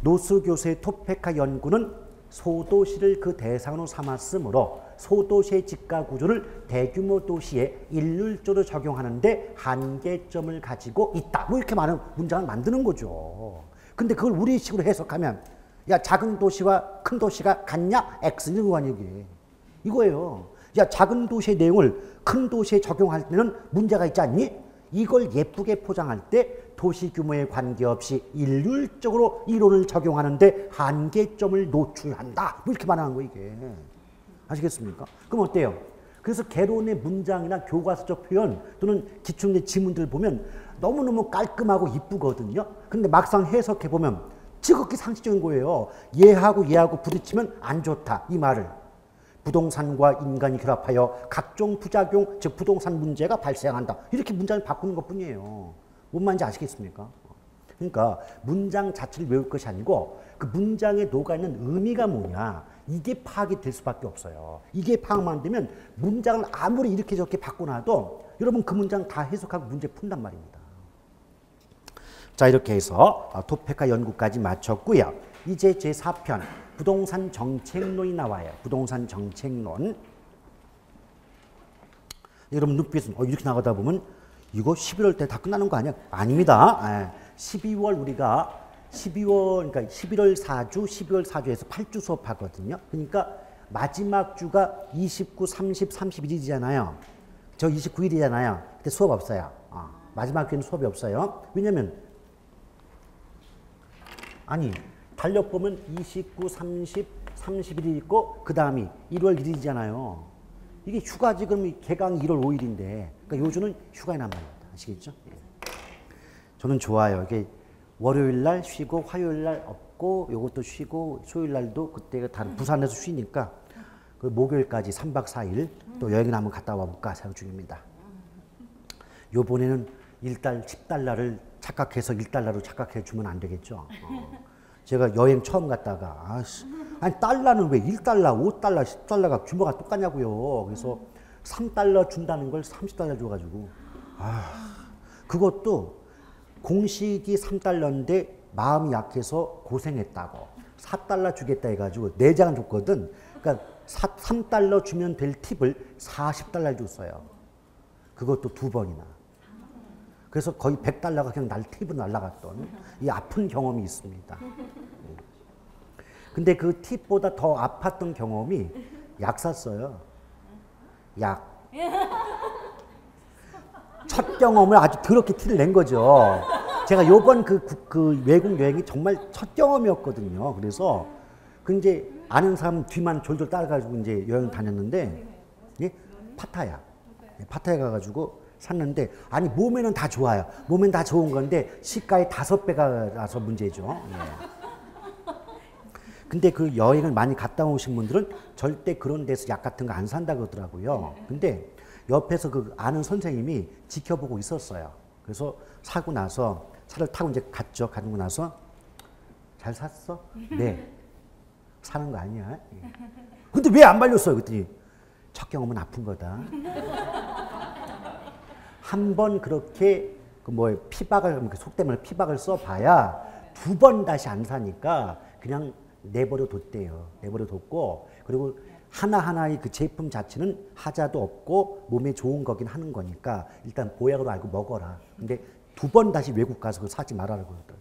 노수 교수의 토페카 연구는 소도시를 그 대상으로 삼았으므로 소도시의 지가 구조를 대규모 도시에 일률적으로 적용하는데 한계점을 가지고 있다. 뭐 이렇게 많은 문장을 만드는 거죠. 근데 그걸 우리식으로 해석하면 야, 작은 도시와 큰 도시가 같냐? X 이런 거 아니에요, 이게. 이거예요. 야, 작은 도시의 내용을 큰 도시에 적용할 때는 문제가 있지 않니? 이걸 예쁘게 포장할 때 도시 규모에 관계없이 일률적으로 이론을 적용하는데 한계점을 노출한다. 뭐 이렇게 말하는 거예요, 이게. 아시겠습니까? 그럼 어때요? 그래서 개론의 문장이나 교과서적 표현 또는 기출문제 지문들 보면 너무너무 깔끔하고 이쁘거든요. 근데 막상 해석해 보면 지극히 상식적인 거예요. 얘하고 부딪히면 안 좋다. 이 말을. 부동산과 인간이 결합하여 각종 부작용, 즉 부동산 문제가 발생한다. 이렇게 문장을 바꾸는 것뿐이에요. 뭔 말인지 아시겠습니까? 그러니까 문장 자체를 외울 것이 아니고 그 문장에 녹아있는 의미가 뭐냐, 이게 파악이 될 수밖에 없어요. 이게 파악만 안 되면 문장을 아무리 이렇게 저렇게 바꿔놔도 여러분 그 문장 다 해석하고 문제 푼단 말입니다. 자, 이렇게 해서 토페카 연구까지 마쳤고요. 이제 제4편 부동산 정책론이 나와요. 부동산 정책론. 여러분 눈빛은 이렇게 나가다 보면 이거 11월 때 다 끝나는 거 아니야? 아닙니다. 12월 우리가 11월 4주, 12월 4주에서 8주 수업하거든요. 그러니까 마지막 주가 29, 30, 31일이잖아요. 저 29일이잖아요. 그때 수업 없어요. 마지막 주에는 수업이 없어요. 왜냐면 달력 보면 29, 30, 31일 있고 그 다음이 1월 1일이잖아요. 이게 휴가 지금 개강 1월 5일인데 그러니까 요즘은 휴가에 남아있다. 아시겠죠? 예. 저는 좋아요. 이게 월요일 날 쉬고 화요일 날 없고 요것도 쉬고 수요일 날도 그때가 다른 부산에서 쉬니까 그 목요일까지 3박 4일 또 여행을 한번 갔다 와볼까 생각 중입니다. 요번에는 10달러를 착각해서 1달러로 착각해 주면 안 되겠죠. 제가 여행 처음 갔다가 아니 달러는 왜 1달러, 5달러, 10달러가 규모가 똑같냐고요. 그래서 3달러 준다는 걸 30달러 줘가지고 그것도 공식이 3달러인데 마음이 약해서 고생했다고 4달러 주겠다 해가지고 4장 줬거든. 그러니까 3달러 주면 될 팁을 40달러 줬어요. 그것도 2번이나. 그래서 거의 100달러가 그냥 팁으로 날아갔던 이 아픈 경험이 있습니다. 근데 그 팁보다 더 아팠던 경험이 약 샀어요. 약. 첫 경험을 아주 더럽게 티를 낸 거죠. 제가 요번 그 외국 여행이 정말 첫 경험이었거든요. 그래서 그 이제 아는 사람 뒤만 졸졸 따라가지고 이제 여행 다녔는데, 예? 파타야. 파타야 가가지고 샀는데, 아니, 몸에는 다 좋아요. 몸엔 다 좋은 건데, 시가의 5배가 나서 문제죠. 예. 근데 그 여행을 많이 갔다 오신 분들은 절대 그런 데서 약 같은 거 안 산다고 그러더라고요. 근데 옆에서 그 아는 선생님이 지켜보고 있었어요. 그래서 사고 나서 차를 타고 이제 갔죠. 가고 나서 잘 샀어? 네. 사는 거 아니야? 근데 왜 안 말렸어요? 그랬더니 첫 경험은 아픈 거다. 한 번 그렇게 피박을 속된 말로 피박을 써봐야 2번 다시 안 사니까 그냥 내버려 뒀대요. 내버려 뒀고 그리고 하나하나의 그 제품 자체는 하자도 없고 몸에 좋은 거긴 하는 거니까 일단 보약으로 알고 먹어라. 근데 2번 다시 외국 가서 그거 사지 말라고 그러더라고요.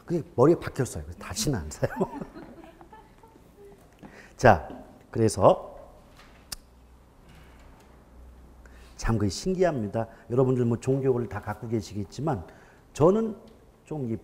그게 머리에 박혔어요. 그래서 다시는 안 사요. 자, 그래서 참 그 신기합니다. 여러분들 뭐 종교를 다 갖고 계시겠지만 저는 좀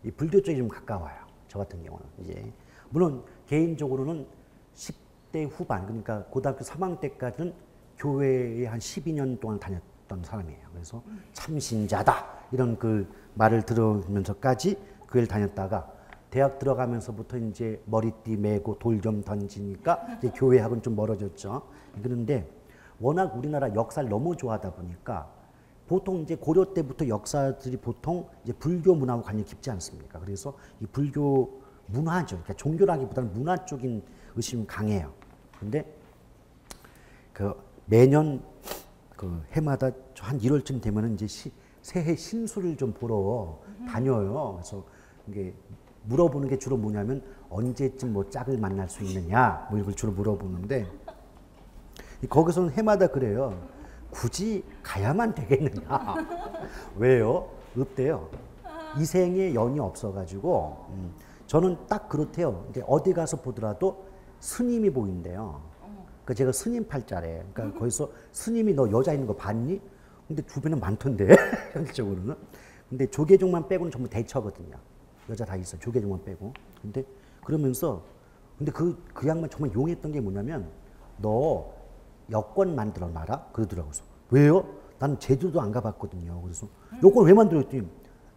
이 불교 쪽이 좀 가까워요. 저 같은 경우는 이제 물론 개인적으로는 10대 후반 그러니까 고등학교 3학년 때까지는 교회에 한 12년 동안 다녔던 사람이에요. 그래서 참신자다 이런 그 말을 들으면서까지 교회를 다녔다가 대학 들어가면서부터 이제 머리띠 메고 돌 좀 던지니까 이제 교회하고는 좀 멀어졌죠. 그런데 워낙 우리나라 역사를 너무 좋아하다 보니까 보통 이제 고려 때부터 역사들이 보통 이제 불교 문화하고 관련이 깊지 않습니까? 그래서 이 불교 문화죠. 그러니까 종교라기보다는 문화 쪽인 의심이 강해요. 근데 그 매년 그 해마다 한 1월쯤 되면은 이제 새해 신수를 좀 보러 다녀요. 그래서 이게 물어보는 게 주로 뭐냐면 언제쯤 뭐 짝을 만날 수 있느냐 뭐 이걸 주로 물어보는데 거기서는 해마다 그래요. 굳이 가야만 되겠느냐? 왜요? 없대요. 이 생에 연이 없어가지고 저는 딱 그렇대요. 근데 어디 가서 보더라도 스님이 보인대요. 그러니까 제가 스님 팔자래. 그러니까 거기서 스님이 너 여자 있는 거 봤니? 근데 주변에 많던데 현실적으로는. 근데 조계종만 빼고는 전부 대처거든요. 여자 다 있어. 조계종만 빼고. 근데 그러면서 근데 그 양반 정말 용했던 게 뭐냐면 너 여권 만들어 놔라 그러더라고요. 왜요? 나는 제주도 안 가봤거든요. 그래서 여권 왜 만들어 했더니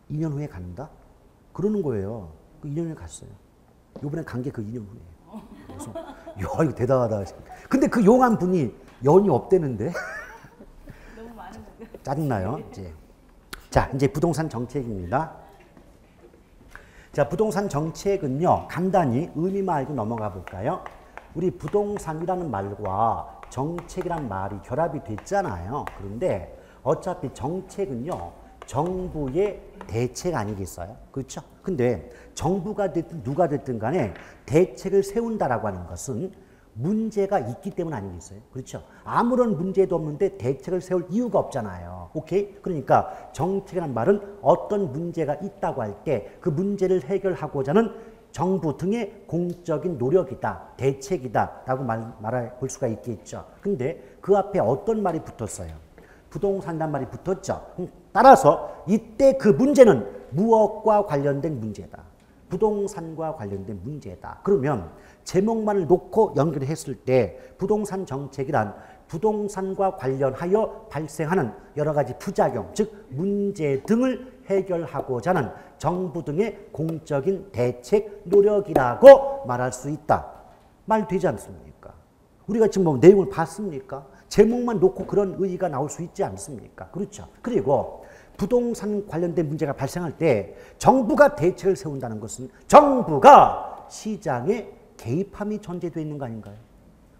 2년 후에 간다? 그러는 거예요. 그 2년 후에 갔어요. 요번에 간 게 그 2년 후에. 그래서 야 이거 대단하다. 근데 그 용한 분이 연이 없대는데. 너무 많은 거죠. 짜증나요. 이제 부동산 정책입니다. 자, 부동산 정책은요. 간단히 의미만 알고 넘어가 볼까요? 우리 부동산이라는 말과 정책이란 말이 결합이 됐잖아요. 그런데 어차피 정책은요. 정부의 대책 아니겠어요? 그렇죠? 근데 정부가 됐든 누가 됐든 간에 대책을 세운다라고 하는 것은 문제가 있기 때문 아니겠어요? 그렇죠? 아무런 문제도 없는데 대책을 세울 이유가 없잖아요. 오케이? 그러니까 정책이란 말은 어떤 문제가 있다고 할 때 그 문제를 해결하고자 하는 정부 등의 공적인 노력이다, 대책이다 라고 말해 볼 수가 있겠죠. 근데 그 앞에 어떤 말이 붙었어요? 부동산이란 말이 붙었죠. 따라서 이때 그 문제는 무엇과 관련된 문제다? 부동산과 관련된 문제다. 그러면 제목만을 놓고 연결했을 때 부동산 정책이란 부동산과 관련하여 발생하는 여러 가지 부작용, 즉 문제 등을 해결하고자 하는 정부 등의 공적인 대책 노력이라고 말할 수 있다. 말 되지 않습니까? 우리가 지금 뭐 내용을 봤습니까? 제목만 놓고 그런 의의가 나올 수 있지 않습니까? 그렇죠. 그리고 부동산 관련된 문제가 발생할 때 정부가 대책을 세운다는 것은 정부가 시장에 개입함이 전제되어 있는 거 아닌가요?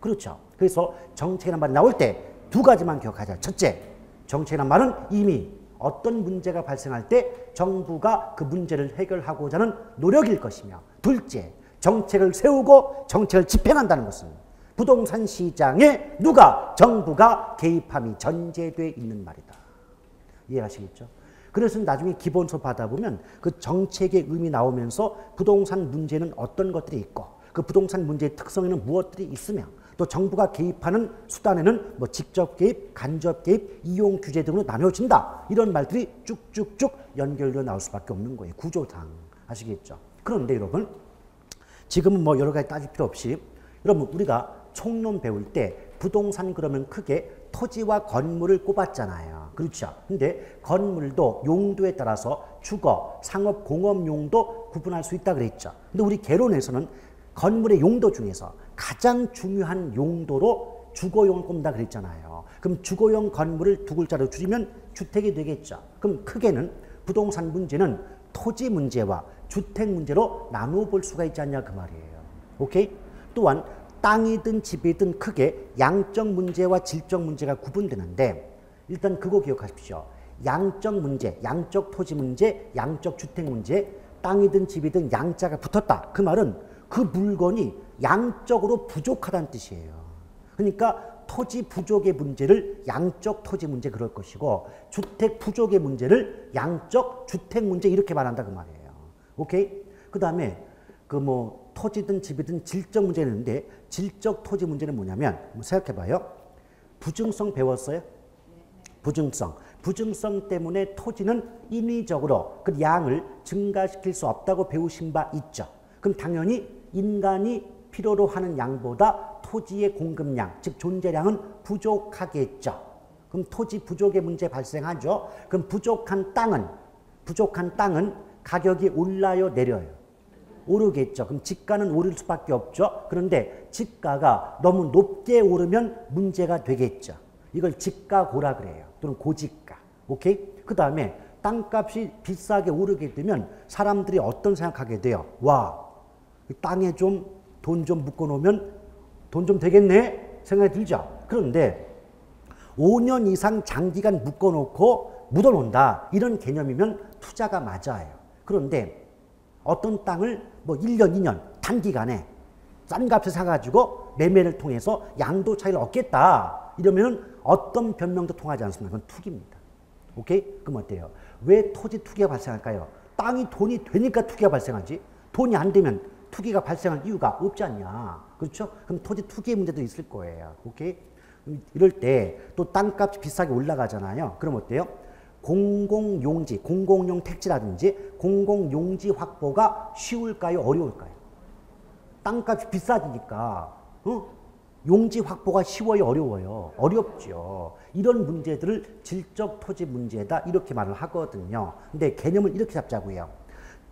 그렇죠. 그래서 정책이라는 말이 나올 때 두 가지만 기억하자. 첫째, 정책이라는 말은 이미 어떤 문제가 발생할 때 정부가 그 문제를 해결하고자 하는 노력일 것이며, 둘째, 정책을 세우고 정책을 집행한다는 것은 부동산 시장에 정부가 개입함이 전제되어 있는 말이다. 이해하시겠죠? 그래서 나중에 기본서 받아보면 그 정책의 의미 나오면서 부동산 문제는 어떤 것들이 있고 그 부동산 문제의 특성에는 무엇들이 있으며 또 정부가 개입하는 수단에는 뭐 직접 개입, 간접 개입, 이용 규제 등으로 나눠진다. 이런 말들이 쭉쭉쭉 연결되어 나올 수밖에 없는 거예요. 구조상. 아시겠죠? 그런데 여러분, 지금은 뭐 여러 가지 따질 필요 없이 여러분 우리가 총론 배울 때 부동산 그러면 크게 토지와 건물을 꼽았잖아요. 그렇죠? 근데 건물도 용도에 따라서 주거, 상업, 공업 용도 구분할 수 있다 그랬죠. 근데 우리 개론에서는 건물의 용도 중에서 가장 중요한 용도로 주거용을 꼽는다 그랬잖아요. 그럼 주거용 건물을 두 글자로 줄이면 주택이 되겠죠. 그럼 크게는 부동산 문제는 토지 문제와 주택 문제로 나누어 볼 수가 있지 않냐 그 말이에요. 오케이? 또한 땅이든 집이든 크게 양적 문제와 질적 문제가 구분되는데 일단 그거 기억하십시오. 양적 문제, 양적 토지 문제, 양적 주택 문제, 땅이든 집이든 양자가 붙었다. 그 말은 그 물건이 양적으로 부족하다는 뜻이에요. 그러니까 토지 부족의 문제를 양적 토지 문제 그럴 것이고 주택 부족의 문제를 양적 주택 문제 이렇게 말한다 그 말이에요. 오케이? 그 다음에 그 뭐 토지든 집이든 질적 문제는 있는데 질적 토지 문제는 뭐냐면 생각해봐요. 부증성 배웠어요? 부증성. 부증성 때문에 토지는 인위적으로 그 양을 증가시킬 수 없다고 배우신 바 있죠. 그럼 당연히 인간이 필요로 하는 양보다 토지의 공급량, 즉 존재량은 부족하겠죠. 그럼 토지 부족의 문제 발생하죠. 그럼 부족한 땅은 가격이 올라요, 내려요? 오르겠죠. 그럼 지가는 오를 수밖에 없죠. 그런데 지가가 너무 높게 오르면 문제가 되겠죠. 이걸 지가고라 그래요. 또는 고지가. 오케이? 그 다음에 땅값이 비싸게 오르게 되면 사람들이 어떤 생각하게 돼요? 와, 땅에 좀 돈 좀 묶어 놓으면 돈 좀 되겠네? 생각이 들죠. 그런데 5년 이상 장기간 묶어 놓고 묻어 놓는다. 이런 개념이면 투자가 맞아요. 그런데 어떤 땅을 뭐 1년, 2년 단기간에 싼 값에 사가지고 매매를 통해서 양도 차익을 얻겠다. 이러면 어떤 변명도 통하지 않습니다. 그건 투기입니다. 오케이? 그럼 어때요? 왜 토지 투기가 발생할까요? 땅이 돈이 되니까 투기가 발생하지. 돈이 안 되면 투기가 발생할 이유가 없지 않냐. 그렇죠? 그럼 토지 투기의 문제도 있을 거예요. 오케이? 이럴 때 또 땅값이 비싸게 올라가잖아요. 그럼 어때요? 공공용지, 공공용 택지라든지 공공용지 확보가 쉬울까요? 어려울까요? 땅값이 비싸지니까 용지 확보가 쉬워요? 어려워요? 어렵죠. 이런 문제들을 질적 토지 문제다 이렇게 말을 하거든요. 근데 개념을 이렇게 잡자고요.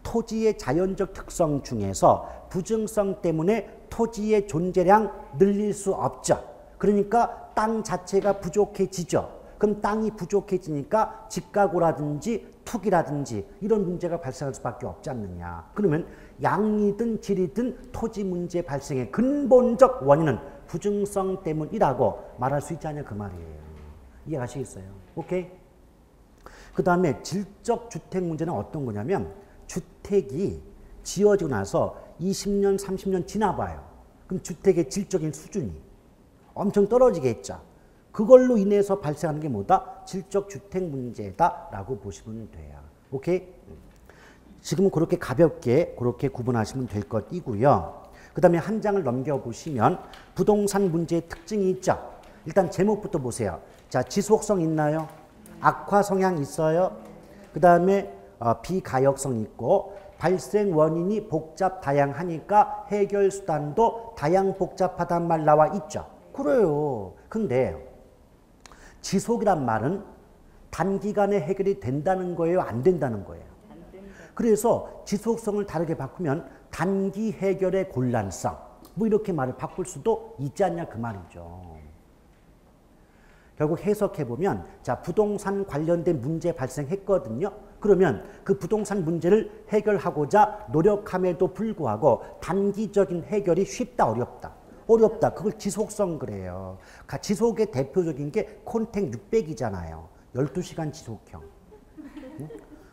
토지의 자연적 특성 중에서 부증성 때문에 토지의 존재량 늘릴 수 없죠. 그러니까 땅 자체가 부족해지죠. 그럼 땅이 부족해지니까 집가고라든지 투기라든지 이런 문제가 발생할 수밖에 없지 않느냐. 그러면 양이든 질이든 토지 문제 발생의 근본적 원인은 부증성 때문이라고 말할 수 있지 않냐 그 말이에요. 이해하시겠어요? 오케이? 그 다음에 질적 주택 문제는 어떤 거냐면 주택이 지어지고 나서 20년, 30년 지나봐요. 그럼 주택의 질적인 수준이 엄청 떨어지겠죠. 그걸로 인해서 발생하는 게 뭐다? 질적 주택 문제다라고 보시면 돼요. 오케이? 지금은 그렇게 가볍게 그렇게 구분하시면 될 것이고요. 그 다음에 한 장을 넘겨보시면 부동산 문제의 특징이 있죠. 일단 제목부터 보세요. 자, 지속성 있나요? 악화 성향 있어요? 그 다음에 비가역성 있고 발생 원인이 복잡 다양하니까 해결 수단도 다양 복잡하단 말 나와 있죠. 그래요. 근데 지속이란 말은 단기간에 해결이 된다는 거예요? 안 된다는 거예요? 그래서 지속성을 다르게 바꾸면 단기 해결의 곤란성 뭐 이렇게 말을 바꿀 수도 있지 않냐 그 말이죠. 결국 해석해보면 자 부동산 관련된 문제 발생했거든요. 그러면 그 부동산 문제를 해결하고자 노력함에도 불구하고 단기적인 해결이 쉽다 어렵다? 어렵다. 그걸 지속성 그래요. 지속의 대표적인 게 콘택 600이잖아요. 12시간 지속형.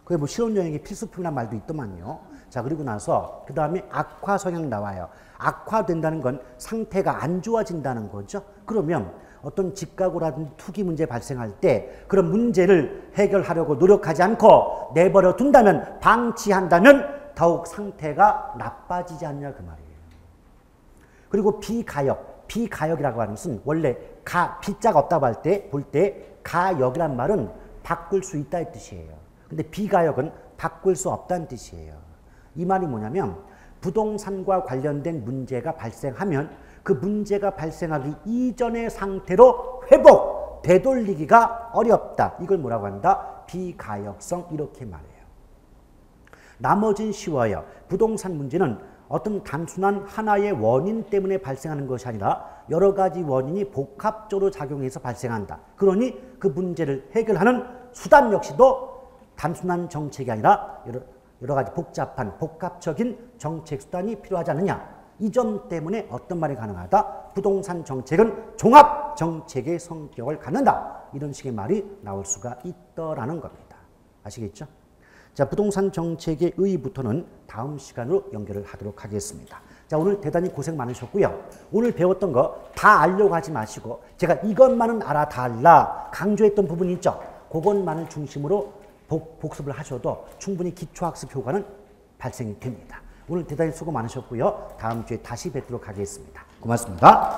그게 뭐 실혼여행의 필수품이란 말도 있더만요. 자 그리고 나서 그 다음에 악화 성향 나와요. 악화된다는 건 상태가 안 좋아진다는 거죠. 그러면 어떤 집가구라든지 투기 문제 발생할 때 그런 문제를 해결하려고 노력하지 않고 내버려 둔다면 방치한다면 더욱 상태가 나빠지지 않냐 그 말이에요. 그리고 비가역이라고 하는 것은 원래 비자가 없다고 할 때 볼 때 가역이란 말은 바꿀 수 있다 이 뜻이에요. 근데 비가역은 바꿀 수 없다는 뜻이에요. 이 말이 뭐냐면 부동산과 관련된 문제가 발생하면 그 문제가 발생하기 이전의 상태로 되돌리기가 어렵다. 이걸 뭐라고 한다? 비가역성 이렇게 말해요. 나머지는 쉬워요. 부동산 문제는 어떤 단순한 하나의 원인 때문에 발생하는 것이 아니라 여러 가지 원인이 복합적으로 작용해서 발생한다. 그러니 그 문제를 해결하는 수단 역시도 단순한 정책이 아니라 여러 가지 복합적인 정책 수단이 필요하지 않느냐. 이 점 때문에 어떤 말이 가능하다? 부동산 정책은 종합 정책의 성격을 갖는다. 이런 식의 말이 나올 수가 있더라는 겁니다. 아시겠죠? 자, 부동산 정책의 의의부터는 다음 시간으로 연결을 하도록 하겠습니다. 자, 오늘 대단히 고생 많으셨고요. 오늘 배웠던 거 다 알려고 하지 마시고 제가 이것만은 알아 달라 강조했던 부분이 있죠. 그것만을 중심으로 복습을 하셔도 충분히 기초학습 효과는 발생이 됩니다. 오늘 대단히 수고 많으셨고요. 다음 주에 다시 뵙도록 하겠습니다. 고맙습니다.